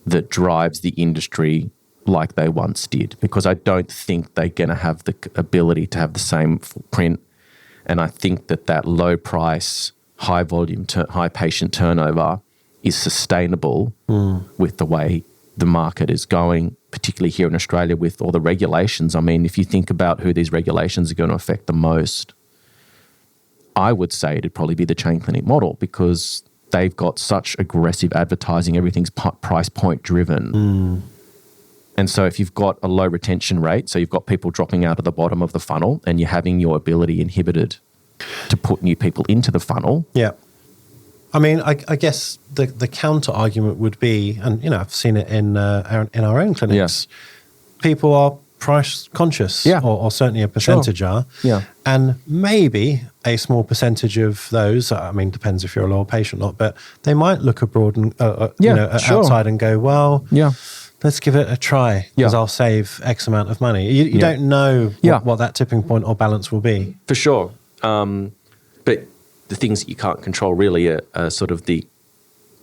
that drives the industry like they once did, because I don't think they're going to have the ability to have the same footprint. And I think that low price, high volume, high patient turnover is sustainable with the way the market is going, particularly here in Australia with all the regulations. I mean, if you think about who these regulations are going to affect the most, I would say it'd probably be the chain clinic model because they've got such aggressive advertising. Everything's price point driven. And so if you've got a low retention rate, so you've got people dropping out of the bottom of the funnel and you're having your ability inhibited to put new people into the funnel. Yeah. I mean, I guess the counter argument would be, and I've seen it in our own clinics. Yeah. People are price conscious, or certainly a percentage are. Yeah. And maybe a small percentage of those, I mean, depends if you're a loyal patient or not, but they might look abroad and outside and go, well, let's give it a try because I'll save X amount of money. You don't know what that tipping point or balance will be. For sure. But the things that you can't control really are sort of the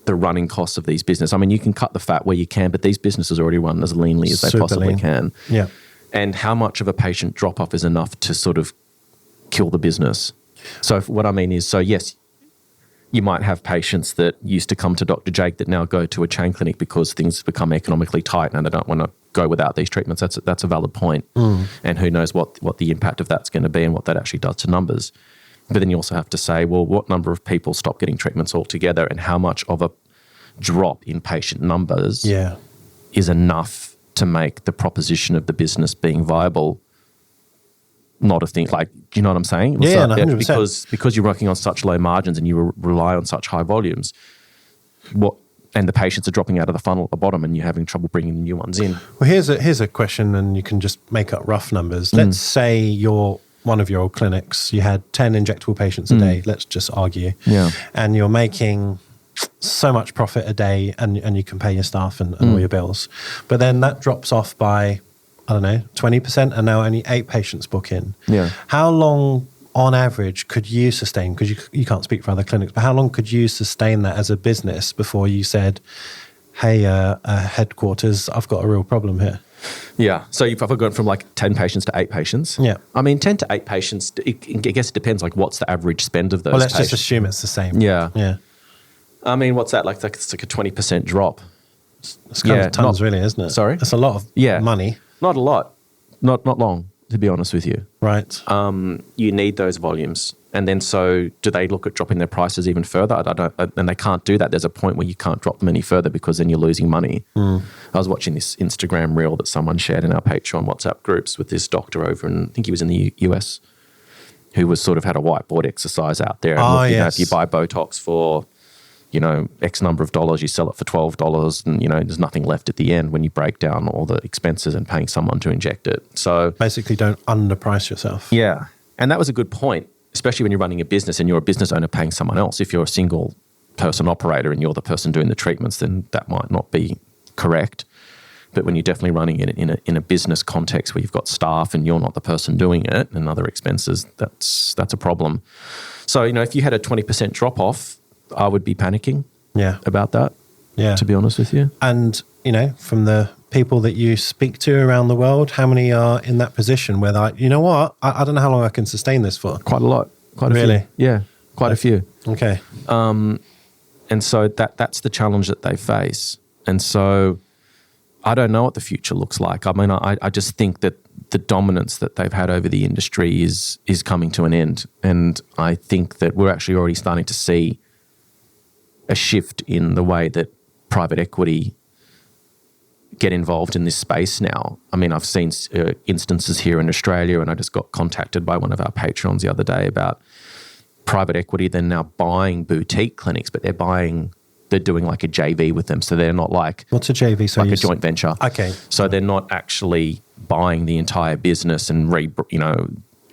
running costs of these businesses. I mean, you can cut the fat where you can, but these businesses already run as leanly as they possibly can. Yeah. And how much of a patient drop-off is enough to sort of kill the business? So what I mean is, yes, you might have patients that used to come to Dr. Jake that now go to a chain clinic because things become economically tight and they don't want to go without these treatments. That's a valid point. And who knows what the impact of that's going to be and what that actually does to numbers. But then you also have to say, well, what number of people stop getting treatments altogether and how much of a drop in patient numbers is enough to make the proposition of the business being viable not a thing. Like, do you know what I'm saying? Yeah, 100%. Because you're working on such low margins and you rely on such high volumes. and the patients are dropping out of the funnel at the bottom and you're having trouble bringing the new ones in. Well, here's a question, and you can just make up rough numbers. Let's say you're one of your old clinics, you had 10 injectable patients a day, let's just argue. Yeah. And you're making so much profit a day and you can pay your staff and all your bills. But then that drops off by, I don't know, 20%, and now only 8 patients book in. Yeah. How long on average could you sustain, because you can't speak for other clinics, but how long could you sustain that as a business before you said, hey, headquarters, I've got a real problem here? Yeah. So you've probably gone from like 10 patients to 8 patients. Yeah. I mean, 10 to 8 patients, I guess it depends, like what's the average spend of those Well, let's patients? just assume it's the same. Yeah. Yeah. I mean, what's that? Like it's like a 20% drop. It's kind of tons, really, isn't it? Sorry? That's a lot of money. Not a lot. Not long, to be honest with you. Right. You need those volumes. And then so do they look at dropping their prices even further? I don't, and they can't do that. There's a point where you can't drop them any further because then you're losing money. I was watching this Instagram reel that someone shared in our Patreon WhatsApp groups with this doctor over in, I think he was in the US, who was sort of had a whiteboard exercise out there. And look, you know, if you buy Botox for, you know, X number of dollars, you sell it for $12 and, you know, there's nothing left at the end when you break down all the expenses and paying someone to inject it. So basically don't underprice yourself. Yeah. And that was a good point, especially when you're running a business and you're a business owner paying someone else. If you're a single person operator and you're the person doing the treatments, then that might not be correct. But when you're definitely running it in a business context where you've got staff and you're not the person doing it and other expenses, that's a problem. So, you know, if you had a 20% drop off, I would be panicking about that, to be honest with you. And, you know, from the people that you speak to around the world, how many are in that position where they're like, you know what, I don't know how long I can sustain this for? Quite a lot. Quite a really? few. Yeah, quite a few. Okay. And so that's the challenge that they face. And so I don't know what the future looks like. I mean, I just think that the dominance that they've had over the industry is coming to an end. And I think that we're actually already starting to see a shift in the way that private equity get involved in this space now. I mean, I've seen instances here in Australia, and I just got contacted by one of our patrons the other day about private equity. They're now buying boutique clinics, but they're doing like a JV with them. So they're not like... What's a JV? So like a joint venture. Okay. So they're not actually buying the entire business and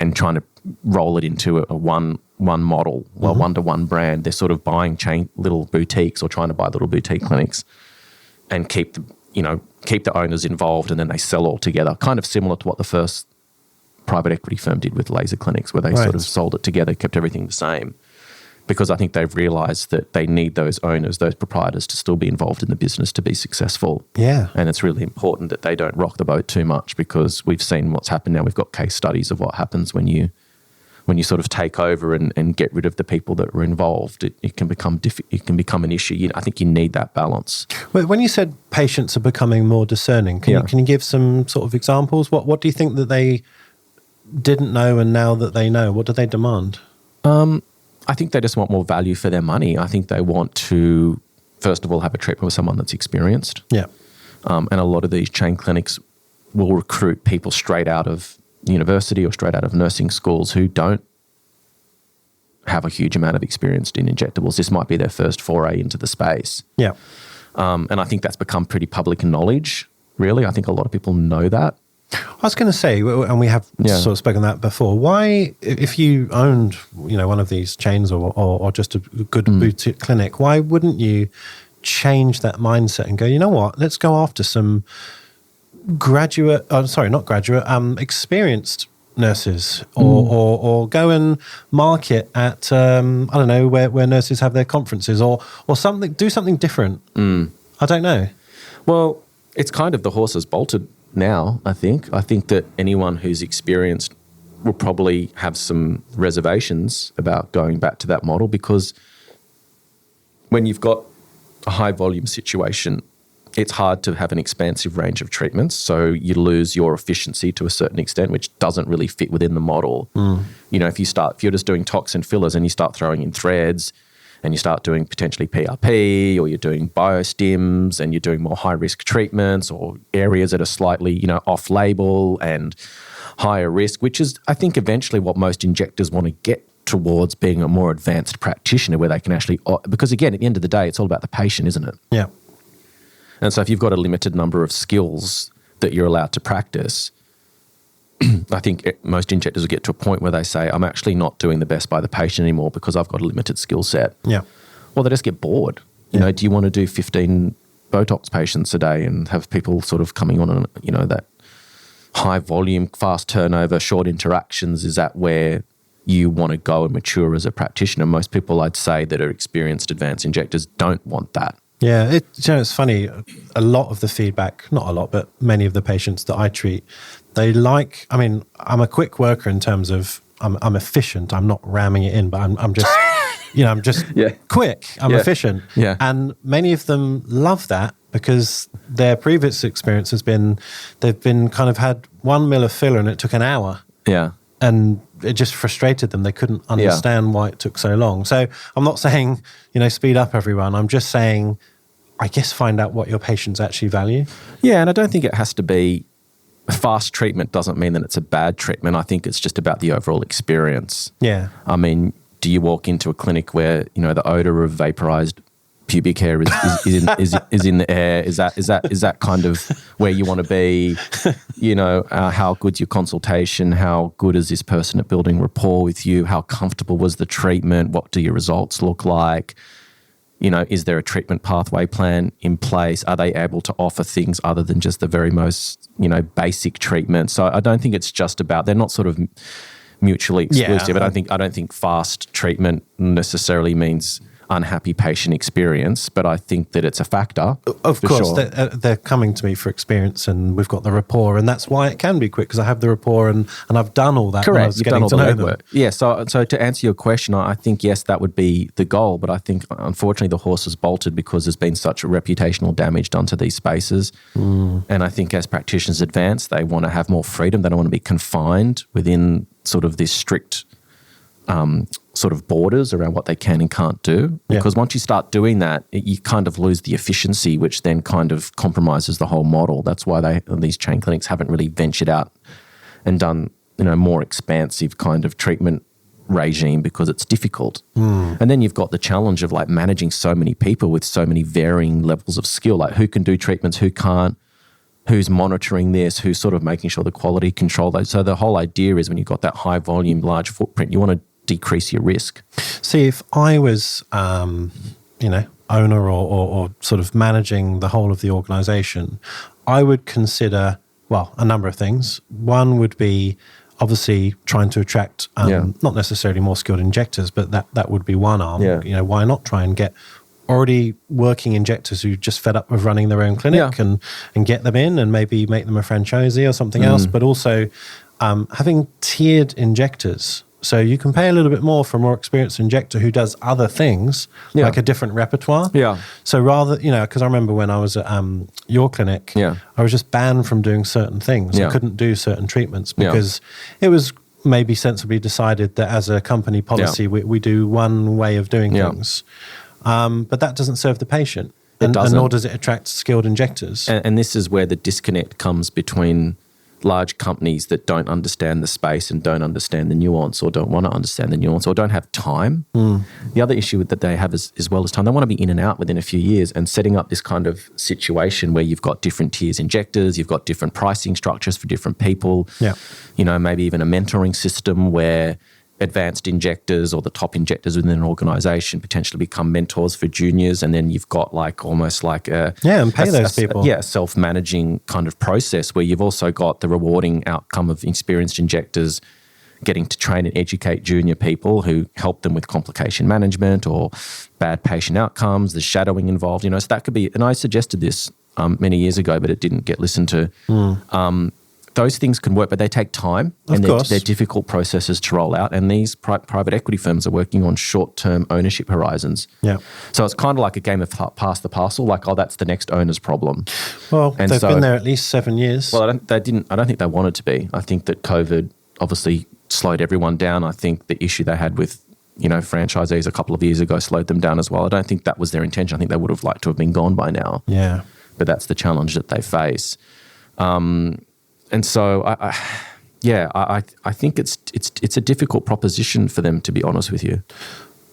and trying to roll it into a one model, one-to-one brand. They're sort of buying little boutiques or trying to buy little boutique clinics and keep the owners involved, and then they sell all together. Kind of similar to what the first private equity firm did with laser clinics, where they sort of sold it together, kept everything the same. Because I think they've realised that they need those owners, those proprietors, to still be involved in the business to be successful. Yeah. And it's really important that they don't rock the boat too much, because we've seen what's happened now. We've got case studies of what happens when you sort of take over and get rid of the people that were involved. It can become an issue. I think you need that balance. When you said patients are becoming more discerning, can you give some sort of examples? What do you think that they didn't know and now that they know? What do they demand? I think they just want more value for their money. I think they want to, first of all, have a treatment with someone that's experienced. Yeah. And a lot of these chain clinics will recruit people straight out of university or straight out of nursing schools who don't have a huge amount of experience in injectables. This might be their first foray into the space. Yeah. And I think that's become pretty public knowledge, really. I think a lot of people know that. I was going to say, and we have sort of spoken that before, why, if you owned, one of these chains or just a good boutique clinic, why wouldn't you change that mindset and go, you know what, let's go after some experienced nurses or go and market at, I don't know, where nurses have their conferences or something, do something different. I don't know. Well, it's kind of the horse has bolted now, I think. I think that anyone who's experienced will probably have some reservations about going back to that model, because when you've got a high volume situation, it's hard to have an expansive range of treatments. So you lose your efficiency to a certain extent, which doesn't really fit within the model. If you're just doing toxin fillers and you start throwing in threads and you start doing potentially PRP, or you're doing biostims and you're doing more high-risk treatments or areas that are slightly, off-label and higher risk, which is, I think, eventually what most injectors want to get towards being a more advanced practitioner where they can actually, because again, at the end of the day, it's all about the patient, isn't it? Yeah. And so if you've got a limited number of skills that you're allowed to practice, I think most injectors will get to a point where they say, I'm actually not doing the best by the patient anymore because I've got a limited skill set. Yeah. Well, they just get bored. You know, do you want to do 15 Botox patients a day and have people sort of coming on, you know, that high volume, fast turnover, short interactions? Is that where you want to go and mature as a practitioner? Most people, I'd say, that are experienced advanced injectors don't want that. Yeah, it's funny. A lot of the feedback, not a lot, but many of the patients that I treat, they like. I mean, I'm a quick worker in terms of I'm efficient. I'm not ramming it in, but I'm just, I'm just quick. I'm efficient. Yeah. And many of them love that because their previous experience has been they've been kind of had 1 mil of filler and it took an hour. Yeah. And it just frustrated them. They couldn't understand why it took so long. So I'm not saying, speed up everyone. I'm just saying, I guess, find out what your patients actually value. Yeah, and I don't think it has to be fast treatment doesn't mean that it's a bad treatment. I think it's just about the overall experience. Yeah. I mean, do you walk into a clinic where, the odor of vaporized pubic hair is in the air? Is that kind of where you want to be? How good's your consultation? How good is this person at building rapport with you? How comfortable was the treatment? What do your results look like? Is there a treatment pathway plan in place? Are they able to offer things other than just the very most, basic treatment? So I don't think it's just about, they're not sort of mutually exclusive. Yeah. I don't think fast treatment necessarily means unhappy patient experience, but I think that it's a factor. Of course, sure. they're coming to me for experience, and we've got the rapport, and that's why it can be quick because I have the rapport and I've done all that. Correct, you've done all the legwork. Them. Yeah, so to answer your question, I think yes, that would be the goal, but I think unfortunately the horse has bolted because there's been such a reputational damage done to these spaces, and I think as practitioners advance, they want to have more freedom. They don't want to be confined within sort of this strict sort of borders around what they can and can't do. Because once you start doing that, you kind of lose the efficiency, which then kind of compromises the whole model. That's why these chain clinics haven't really ventured out and done more expansive kind of treatment regime because it's difficult. And then you've got the challenge of like managing so many people with so many varying levels of skill, like who can do treatments, who can't, who's monitoring this, who's sort of making sure the quality control. So the whole idea is when you've got that high volume, large footprint, you want to decrease your risk. See, if I was, owner or sort of managing the whole of the organisation, I would consider, a number of things. One would be obviously trying to attract, not necessarily more skilled injectors, but that would be one arm. Yeah. Why not try and get already working injectors who just fed up with running their own clinic and get them in and maybe make them a franchisee or something else, but also having tiered injectors. So you can pay a little bit more for a more experienced injector who does other things, like a different repertoire. Yeah. So rather, because I remember when I was at your clinic, I was just banned from doing certain things. I couldn't do certain treatments because it was maybe sensibly decided that as a company policy, we do one way of doing things. But that doesn't serve the patient. And nor does it attract skilled injectors. And this is where the disconnect comes between large companies that don't understand the space and don't understand the nuance or don't want to understand the nuance or don't have time. The other issue that they have as well as time. They want to be in and out within a few years, and setting up this kind of situation where you've got different tiers injectors, you've got different pricing structures for different people, maybe even a mentoring system where advanced injectors or the top injectors within an organisation potentially become mentors for juniors, and then you've got almost like a those people. Self-managing kind of process where you've also got the rewarding outcome of experienced injectors getting to train and educate junior people who help them with complication management or bad patient outcomes. There's shadowing involved, so that could be. And I suggested this many years ago, but it didn't get listened to. Those things can work, but they take time and they're difficult processes to roll out. And these private equity firms are working on short-term ownership horizons. Yeah. So it's kind of like a game of pass the parcel, like, that's the next owner's problem. Well, they've been there at least 7 years. Well, I don't think they wanted to be. I think that COVID obviously slowed everyone down. I think the issue they had with, franchisees a couple of years ago slowed them down as well. I don't think that was their intention. I think they would have liked to have been gone by now. Yeah. But that's the challenge that they face. And so, yeah, I think it's a difficult proposition for them, to be honest with you.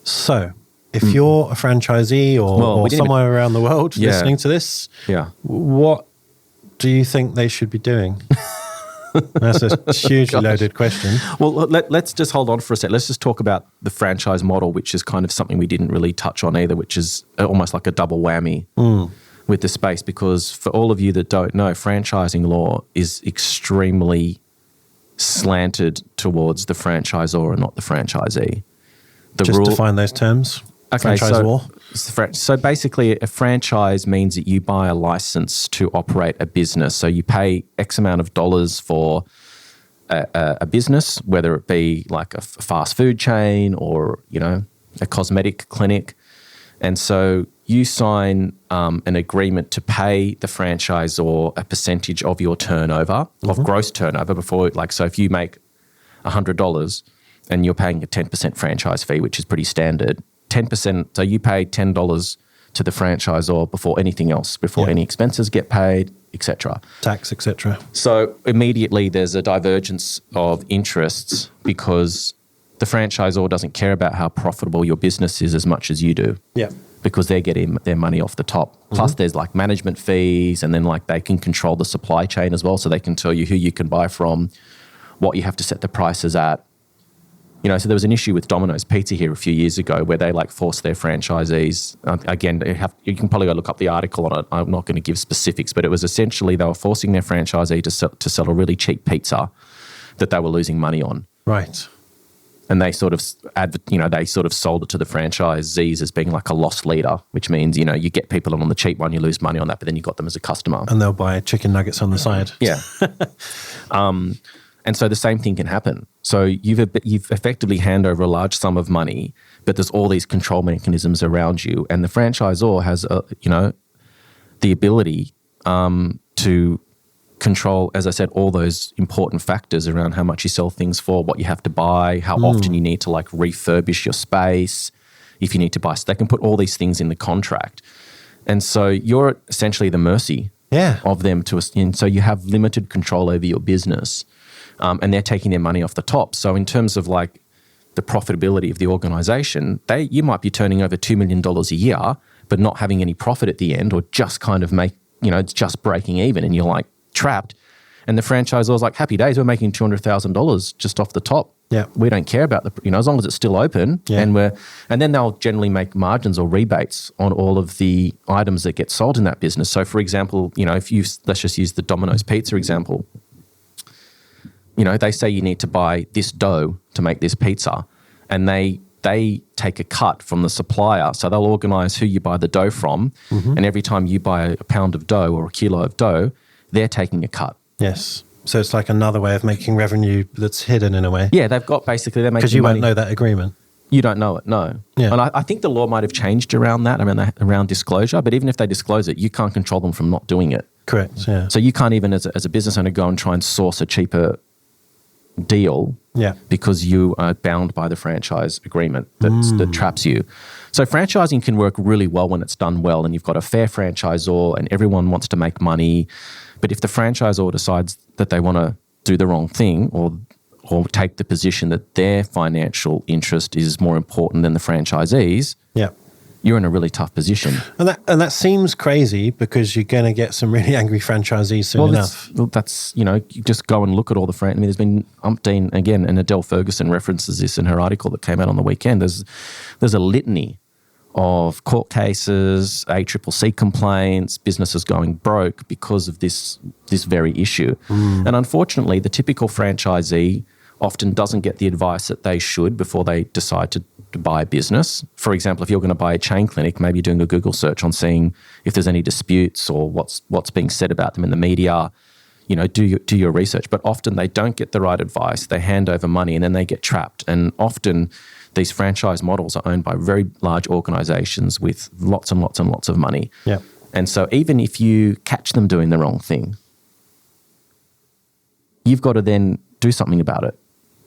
So, if you're a franchisee or somewhere around the world listening to this, what do you think they should be doing? That's a hugely loaded question. Well, let's just hold on for a sec. Let's just talk about the franchise model, which is kind of something we didn't really touch on either, which is almost like a double whammy with the space. Because for all of you that don't know, franchising law is extremely slanted towards the franchisor and not the franchisee. Just define those terms. Okay, franchise law. So basically a franchise means that you buy a license to operate a business. So you pay X amount of dollars for a business, whether it be like a fast food chain or, a cosmetic clinic. And so you sign an agreement to pay the franchisor a percentage of your turnover, of gross turnover so if you make $100 and you're paying a 10% franchise fee, which is pretty standard, 10%, so you pay $10 to the franchisor before anything else, before any expenses get paid, etc. Tax, etc. So immediately there's a divergence of interests because the franchisor doesn't care about how profitable your business is as much as you do. Yeah. Because they're getting their money off the top. Plus there's like management fees, and then like they can control the supply chain as well, so they can tell you who you can buy from, what you have to set the prices at. So there was an issue with Domino's Pizza here a few years ago where they forced their franchisees. Again, you can probably go look up the article on it. I'm not going to give specifics, but it was essentially they were forcing their franchisee to sell a really cheap pizza that they were losing money on. Right. And they sort of sold it to the franchisees as being like a loss leader, which means, you get people on the cheap one, you lose money on that, but then you got them as a customer. And they'll buy chicken nuggets on the side. Yeah. And so the same thing can happen. So you've effectively hand over a large sum of money, but there's all these control mechanisms around you, and the franchisor has the ability to control, as I said, all those important factors around how much you sell things for, what you have to buy, how often you need to refurbish your space, if you need to buy. So they can put all these things in the contract, and so you're essentially the mercy of them and so you have limited control over your business. And they're taking their money off the top. So in terms of the profitability of the organization, you might be turning over $2 million a year, but not having any profit at the end, or just kind of just breaking even, and you're trapped. And the franchisor's happy days, we're making $200,000 just off the top. Yeah. We don't care about as long as it's still open. Yeah. And then they'll generally make margins or rebates on all of the items that get sold in that business. So for example, let's just use the Domino's Pizza example. They say you need to buy this dough to make this pizza, and they take a cut from the supplier. So they'll organise who you buy the dough from, and every time you buy a pound of dough or a kilo of dough, they're taking a cut. Yes. So it's like another way of making revenue that's hidden in a way. Yeah, they've got they're making because you money. won't know that agreement. You don't know it, no. Yeah. And I think the law might have changed around that, around disclosure, but even if they disclose it, you can't control them from not doing it. Correct, yeah. So you can't even, as a business owner, go and try and source a cheaper deal because you are bound by the franchise agreement that traps you. So franchising can work really well when it's done well, and you've got a fair franchisor and everyone wants to make money. But if the franchisor decides that they want to do the wrong thing or take the position that their financial interest is more important than the franchisees, you're in a really tough position. And that seems crazy because you're going to get some really angry franchisees soon enough. That's you just go and look at all the there's been umpteen, again, and Adele Ferguson references this in her article that came out on the weekend. There's a litany of court cases, ACCC complaints, businesses going broke because of this very issue. And unfortunately, the typical franchisee often doesn't get the advice that they should before they decide to buy a business. For example, if you're going to buy a chain clinic, maybe you're doing a Google search on seeing if there's any disputes or what's being said about them in the media. Do your research. But often they don't get the right advice. They hand over money and then they get trapped. And often these franchise models are owned by very large organizations with lots and lots and lots of money. Yeah. And so even if you catch them doing the wrong thing, you've got to then do something about it.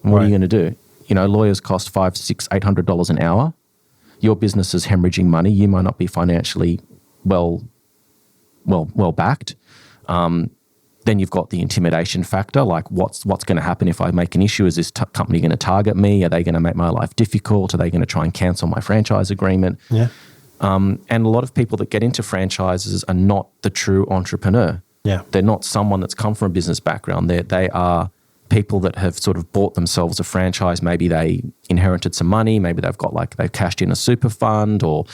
What are you going to do? Lawyers cost $500, $600, $800 an hour. Your business is hemorrhaging money. You might not be financially well backed. Then you've got the intimidation factor, like what's going to happen if I make an issue? Is this company going to target me? Are they going to make my life difficult? Are they going to try and cancel my franchise agreement? Yeah. And a lot of people that get into franchises are not the true entrepreneur. Yeah. They're not someone that's come from a business background. They are people that have sort of bought themselves a franchise. Maybe they inherited some money. Maybe they've cashed in a super fund, or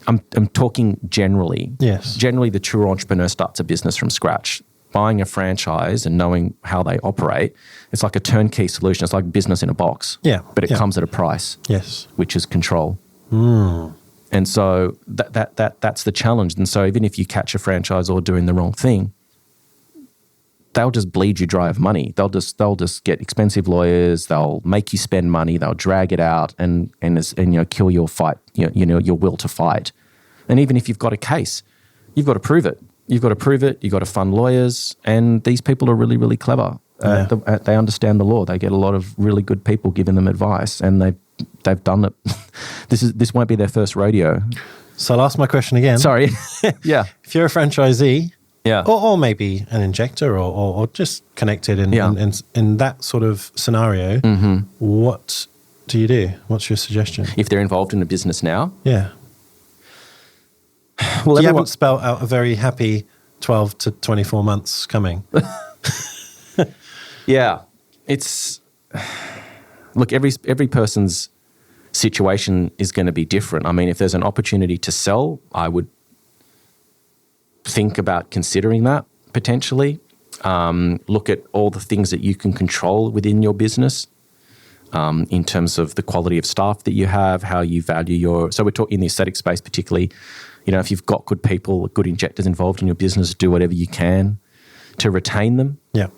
I'm talking generally. Yes. Generally, the true entrepreneur starts a business from scratch. Buying a franchise and knowing how they operate, it's like a turnkey solution. It's like business in a box. Yeah. But it comes at a price. Yes. Which is control. Mm. And so that's the challenge. And so even if you catch a franchisor doing the wrong thing, they'll just bleed you dry of money. They'll just get expensive lawyers. They'll make you spend money. They'll drag it out and kill your fight. Your will to fight. And even if you've got a case, you've got to prove it. You've got to fund lawyers. And these people are really, really clever. They understand the law. They get a lot of really good people giving them advice, and they've done it. This won't be their first rodeo. So I'll ask my question again. Sorry. Yeah. If you're a franchisee, yeah, or maybe an injector, or just connected in that sort of scenario, what do you do? What's your suggestion? If they're involved in a business now? Yeah. Well, you haven't spelled out a very happy 12 to 24 months coming. Yeah. Look, every person's situation is going to be different. I mean, if there's an opportunity to sell, I would think about considering that potentially. Look at all the things that you can control within your business in terms of the quality of staff that you have, how you value so we're talking in the aesthetic space particularly, if you've got good people, good injectors involved in your business, do whatever you can to retain them. Yeah.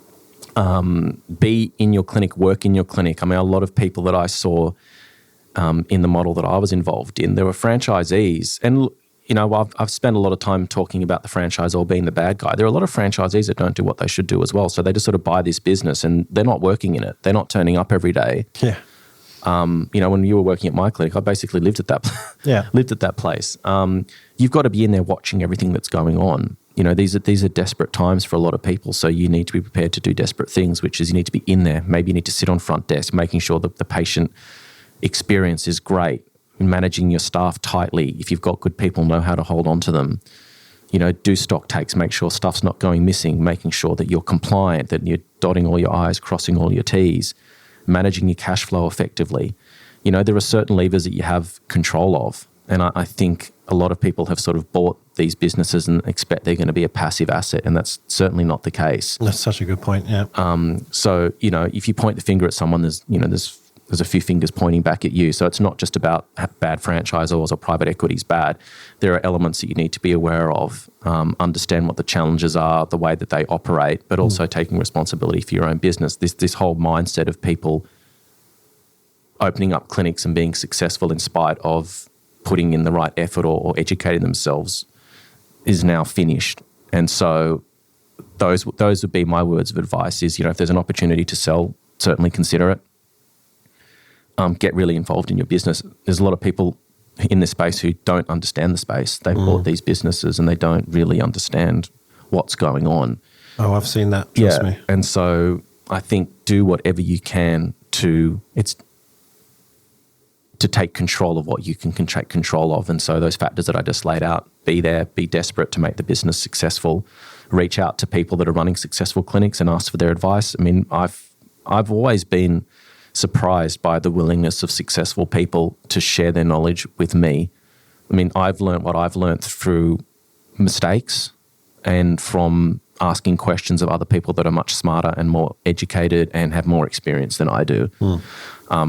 Be in your clinic, work in your clinic. I mean, a lot of people that I saw in the model that I was involved in, there were franchisees. And, I've spent a lot of time talking about the franchisor being the bad guy. There are a lot of franchisees that don't do what they should do as well. So they just sort of buy this business and they're not working in it. They're not turning up every day. Yeah. When you were working at my clinic, I basically lived at that place. You've got to be in there watching everything that's going on. These are desperate times for a lot of people, so you need to be prepared to do desperate things, which is you need to be in there. Maybe you need to sit on front desk, making sure that the patient experience is great, managing your staff tightly. If you've got good people, know how to hold on to them. Do stock takes, make sure stuff's not going missing, making sure that you're compliant, that you're dotting all your I's, crossing all your T's, managing your cash flow effectively. There are certain levers that you have control of. And I think a lot of people have sort of bought these businesses and expect they're going to be a passive asset, and that's certainly not the case. That's such a good point, yeah. So, if you point the finger at someone, there's a few fingers pointing back at you. So it's not just about bad franchisors or private equity's bad. There are elements that you need to be aware of, understand what the challenges are, the way that they operate, but also taking responsibility for your own business. This whole mindset of people opening up clinics and being successful in spite of putting in the right effort or educating themselves is now finished. And so those would be my words of advice is, if there's an opportunity to sell, certainly consider it. Get really involved in your business. There's a lot of people in this space who don't understand the space. They've bought these businesses and they don't really understand what's going on. Oh, I've seen that. Trust me. And so I think do whatever you can to take control of what you can take control of. And so those factors that I just laid out, be there, be desperate to make the business successful, reach out to people that are running successful clinics and ask for their advice. I mean, I've always been surprised by the willingness of successful people to share their knowledge with me. I mean, I've learned what I've learned through mistakes and from asking questions of other people that are much smarter and more educated and have more experience than I do.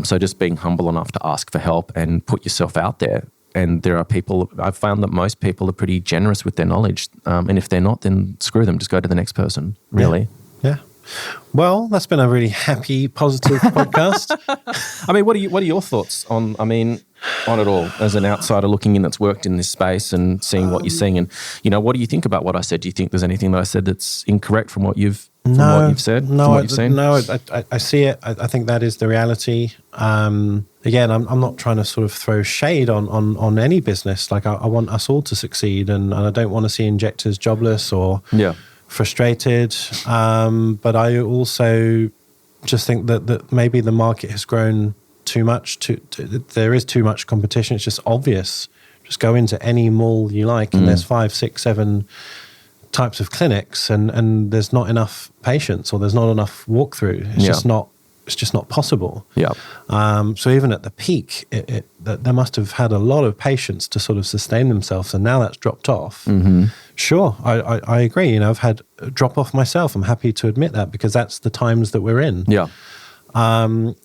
So just being humble enough to ask for help and put yourself out there. And there are people, I've found that most people are pretty generous with their knowledge. And if they're not, then screw them. Just go to the next person, really. Yeah. Well, that's been a really happy, positive podcast. I mean, what are your thoughts on it all as an outsider looking in that's worked in this space and seeing what you're seeing? And, what do you think about what I said? Do you think there's anything that I said that's incorrect from what you've said? No, what you've seen? No, I see it. I think that is the reality. Again, I'm not trying to sort of throw shade on any business. Like I want us all to succeed, and I don't want to see injectors jobless or frustrated. But I also just think that maybe the market has grown too much. There is too much competition. It's just obvious. Just go into any mall you like, and there's 5, 6, 7 types of clinics, and there's not enough patients, or there's not enough walkthrough. It's just not possible. Yeah. So even at the peak, they must have had a lot of patients to sort of sustain themselves, and now that's dropped off. Mm-hmm. Sure, I agree. You know, I've had a drop off myself. I'm happy to admit that, because that's the times that we're in. Yeah.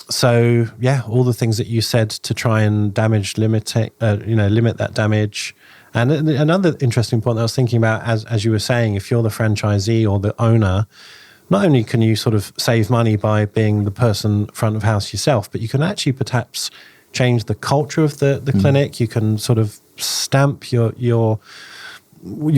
So yeah, all the things that you said to try and limit that damage. And another interesting point that I was thinking about, as you were saying, if you're the franchisee or the owner, not only can you sort of save money by being the person front of house yourself, but you can actually perhaps change the culture of the clinic. You can sort of stamp your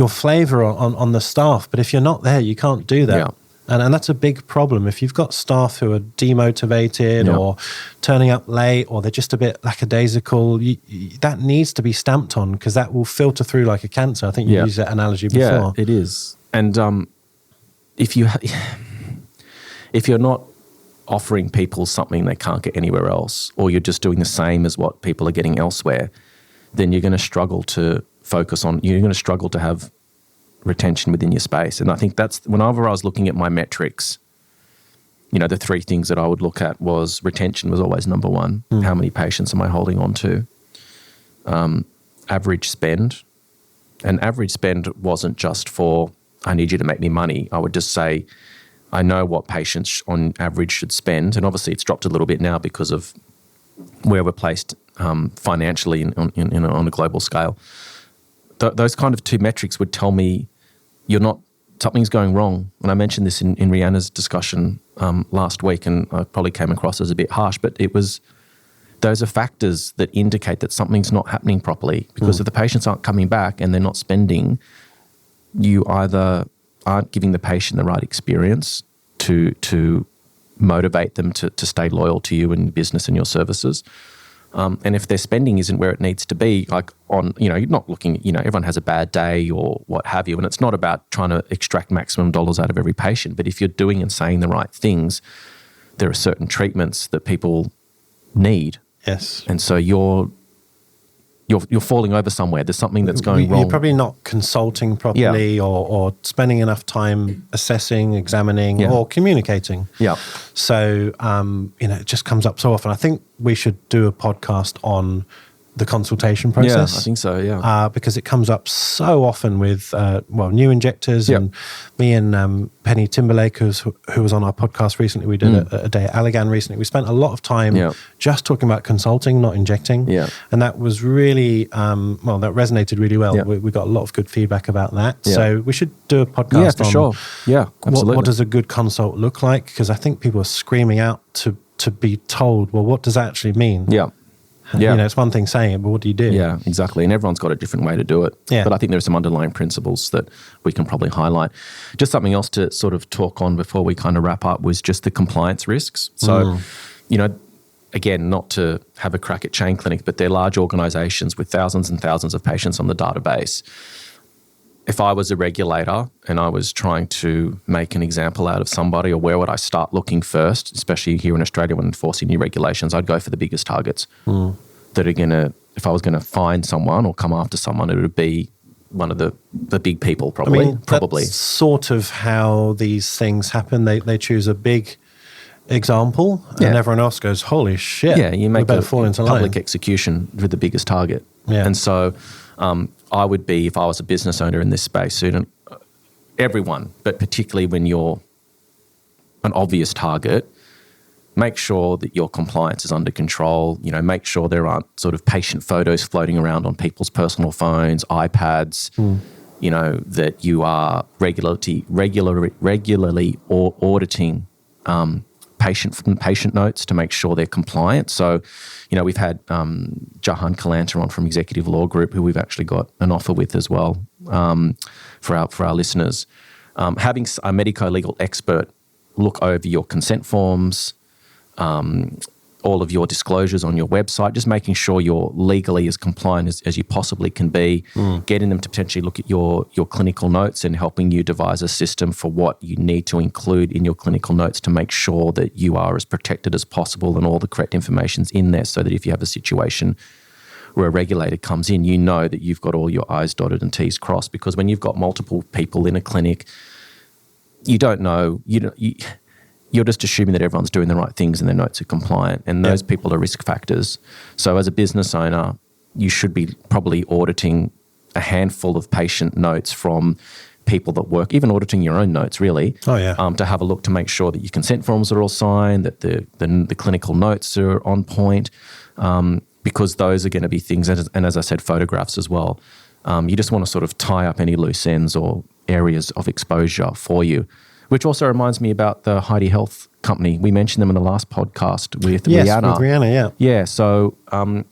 flavor on the staff. But if you're not there, you can't do that. Yeah. And that's a big problem. If you've got staff who are demotivated or turning up late, or they're just a bit lackadaisical, that needs to be stamped on, because that will filter through like a cancer. I think you used that analogy before. Yeah, it is. And if you're not offering people something they can't get anywhere else, or you're just doing the same as what people are getting elsewhere, then you're going to struggle to you're going to struggle to have retention within your space. And I think that's, whenever I was looking at my metrics, you know, the 3 things that I would look at was retention was always number one. How many patients am I holding on to? Average spend. And average spend wasn't just for, I need you to make me money. I would just say, I know what patients on average should spend. And obviously it's dropped a little bit now because of where we're placed financially on a global scale. Those kind of 2 metrics would tell me something's going wrong. And I mentioned this in Rihanna's discussion last week, and I probably came across as a bit harsh, but those are factors that indicate that something's not happening properly. Because if the patients aren't coming back and they're not spending, you either aren't giving the patient the right experience to motivate them to stay loyal to you and business and your services. And if their spending isn't where it needs to be, like you're not looking, everyone has a bad day or what have you. And it's not about trying to extract maximum dollars out of every patient. But if you're doing and saying the right things, there are certain treatments that people need. Yes. And so you're falling over somewhere. There's something that's going wrong. You're probably not consulting properly or spending enough time assessing, examining, or communicating. Yeah. So, it just comes up so often. I think we should do a podcast on the consultation process. Yeah, I think so, yeah. Because it comes up so often with, new injectors. Yep. And me and Penny Timberlake, who was on our podcast recently, we did a day at Allergan recently. We spent a lot of time just talking about consulting, not injecting. Yeah. And that was really, that resonated really well. Yeah. We got a lot of good feedback about that. Yeah. So we should do a podcast on sure. Yeah, absolutely. What does a good consult look like? Because I think people are screaming out to be told, well, what does that actually mean? Yeah. Yeah. It's one thing saying it, but what do you do? Yeah, exactly. And everyone's got a different way to do it. Yeah. But I think there are some underlying principles that we can probably highlight. Just something else to sort of talk on before we kind of wrap up was just the compliance risks. So, again, not to have a crack at chain clinics, but they're large organizations with thousands and thousands of patients on the database. If I was a regulator and I was trying to make an example out of somebody, or where would I start looking first, especially here in Australia when enforcing new regulations, I'd go for the biggest targets that are going to, if I was going to find someone or come after someone, it would be one of the big people probably. That's sort of how these things happen. They choose a big example and everyone else goes, holy shit, you make better fall into public line. Execution with the biggest target. Yeah. And so I would be, if I was a business owner in this space, everyone, but particularly when you're an obvious target, make sure that your compliance is under control. Make sure there aren't sort of patient photos floating around on people's personal phones, iPads. That you are regularly auditing patient notes to make sure they're compliant. So, we've had Jahan Kalanta on from Executive Law Group, who we've actually got an offer with as well for our listeners. Having a medico-legal expert look over your consent forms, all of your disclosures on your website, just making sure you're legally as compliant as you possibly can be, getting them to potentially look at your clinical notes and helping you devise a system for what you need to include in your clinical notes to make sure that you are as protected as possible and all the correct information's in there, so that if you have a situation where a regulator comes in, you know that you've got all your I's dotted and T's crossed. Because when you've got multiple people in a clinic, you don't know, you're just assuming that everyone's doing the right things and their notes are compliant, and those people are risk factors. So as a business owner, you should be probably auditing a handful of patient notes from people that work, even auditing your own notes, really, to have a look to make sure that your consent forms are all signed, that the clinical notes are on point, because those are going to be things, and as I said, photographs as well. You just want to sort of tie up any loose ends or areas of exposure for you. Which also reminds me about the Heidi Health company. We mentioned them in the last podcast with Rihanna. Yes, with Rihanna, yeah. Yeah, so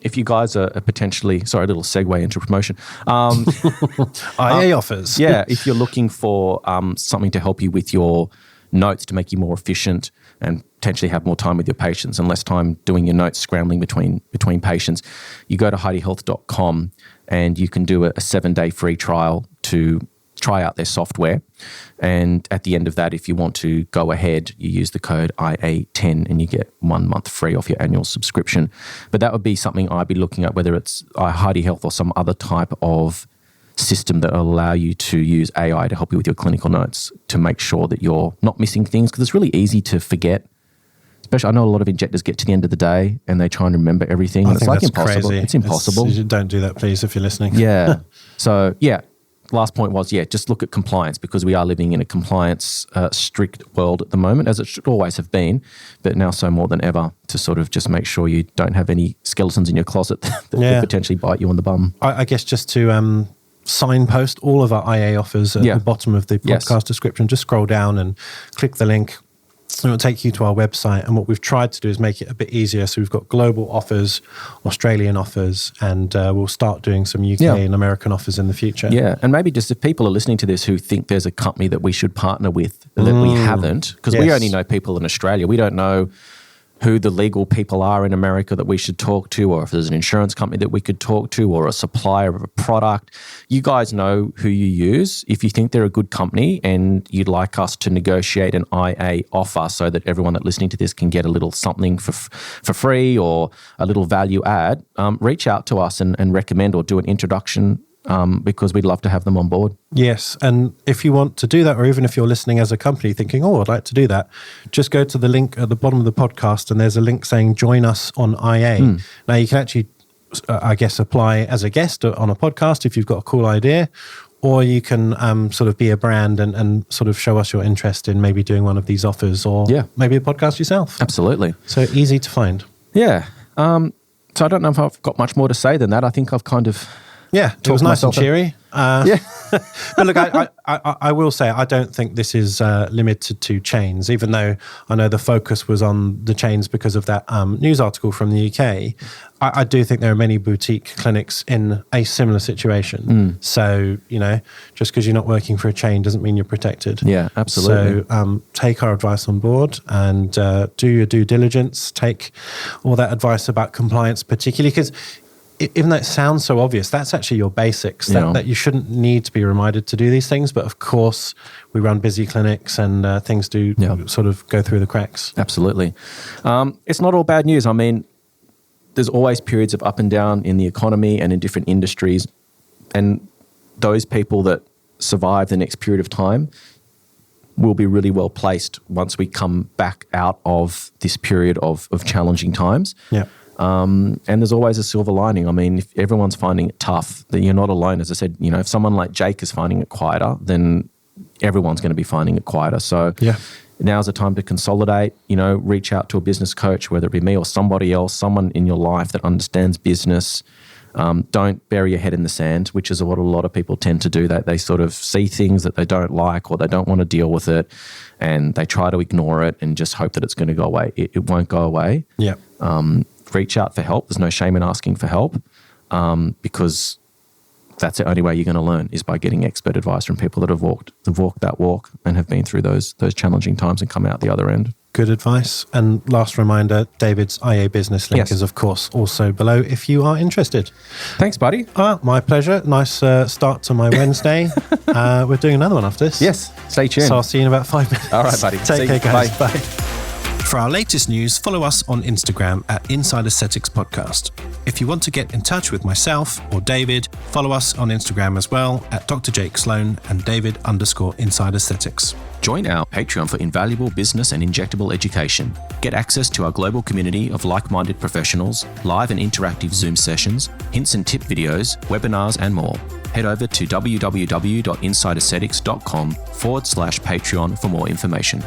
if you guys are potentially, sorry, a little segue into promotion. IA offers. Yeah, if you're looking for something to help you with your notes to make you more efficient and potentially have more time with your patients and less time doing your notes, scrambling between patients, you go to HeidiHealth.com and you can do a 7-day free trial to try out their software. And at the end of that, if you want to go ahead, you use the code IA10 and you get 1 month free off your annual subscription. But that would be something I'd be looking at, whether it's Heidi Health or some other type of system that will allow you to use AI to help you with your clinical notes to make sure that you're not missing things, because it's really easy to forget. Especially, I know a lot of injectors get to the end of the day and they try and remember everything. I and it's think like that's impossible. crazy. It's impossible. Don't do that, please, if you're listening. Yeah. So, yeah. Last point was, just look at compliance, because we are living in a compliance strict world at the moment, as it should always have been, but now so more than ever, to sort of just make sure you don't have any skeletons in your closet that could potentially bite you on the bum. I guess just to signpost all of our IA offers at the bottom of the podcast description, just scroll down and click the link. And it'll take you to our website. And what we've tried to do is make it a bit easier. So we've got global offers, Australian offers, and we'll start doing some UK and American offers in the future. Yeah. And maybe just if people are listening to this who think there's a company that we should partner with that we haven't, because we only know people in Australia. We don't know who the legal people are in America that we should talk to, or if there's an insurance company that we could talk to, or a supplier of a product. You guys know who you use. If you think they're a good company and you'd like us to negotiate an IA offer so that everyone that listening to this can get a little something for free or a little value add, reach out to us and recommend or do an introduction, because we'd love to have them on board. Yes. And if you want to do that, or even if you're listening as a company thinking, I'd like to do that, just go to the link at the bottom of the podcast and there's a link saying join us on IA. Now you can actually, I guess, apply as a guest on a podcast if you've got a cool idea, or you can sort of be a brand and sort of show us your interest in maybe doing one of these offers, or maybe a podcast yourself. Absolutely. So easy to find. Yeah. So I don't know if I've got much more to say than that. I think I've kind of... Yeah, it was nice and cheery. But look, I will say, I don't think this is limited to chains, even though I know the focus was on the chains because of that news article from the UK. I do think there are many boutique clinics in a similar situation. So, just because you're not working for a chain doesn't mean you're protected. Yeah, absolutely. So take our advice on board and do your due diligence. Take all that advice about compliance, particularly because even though it sounds so obvious, that's actually your basics, that you shouldn't need to be reminded to do these things. But of course, we run busy clinics and things do sort of go through the cracks. Absolutely. It's not all bad news. I mean, there's always periods of up and down in the economy and in different industries. And those people that survive the next period of time will be really well placed once we come back out of this period of challenging times. Yeah. And there's always a silver lining. I mean, if everyone's finding it tough, then you're not alone. As I said, if someone like Jake is finding it quieter, then everyone's going to be finding it quieter. So now's the time to consolidate, reach out to a business coach, whether it be me or somebody else, someone in your life that understands business. Don't bury your head in the sand, which is what a lot of people tend to do. They sort of see things that they don't like or they don't want to deal with it, and they try to ignore it and just hope that it's going to go away. It won't go away. Yeah. Reach out for help. There's no shame in asking for help, because that's the only way you're going to learn, is by getting expert advice from people that have walked that walk and have been through those challenging times and come out the other end. Good advice. And last reminder, David's IA business link is, of course, also below if you are interested. Thanks, buddy. My pleasure. Nice start to my Wednesday. We're doing another one after this. Yes. Stay tuned. So I'll see you in about 5 minutes. All right, buddy. Take care, guys. Bye. Bye. For our latest news, follow us on Instagram at Inside Aesthetics Podcast. If you want to get in touch with myself or David, follow us on Instagram as well at Dr. Jake Sloane and David_Inside Aesthetics. Join our Patreon for invaluable business and injectable education. Get access to our global community of like-minded professionals, live and interactive Zoom sessions, hints and tip videos, webinars, and more. Head over to www.insideaesthetics.com/Patreon for more information.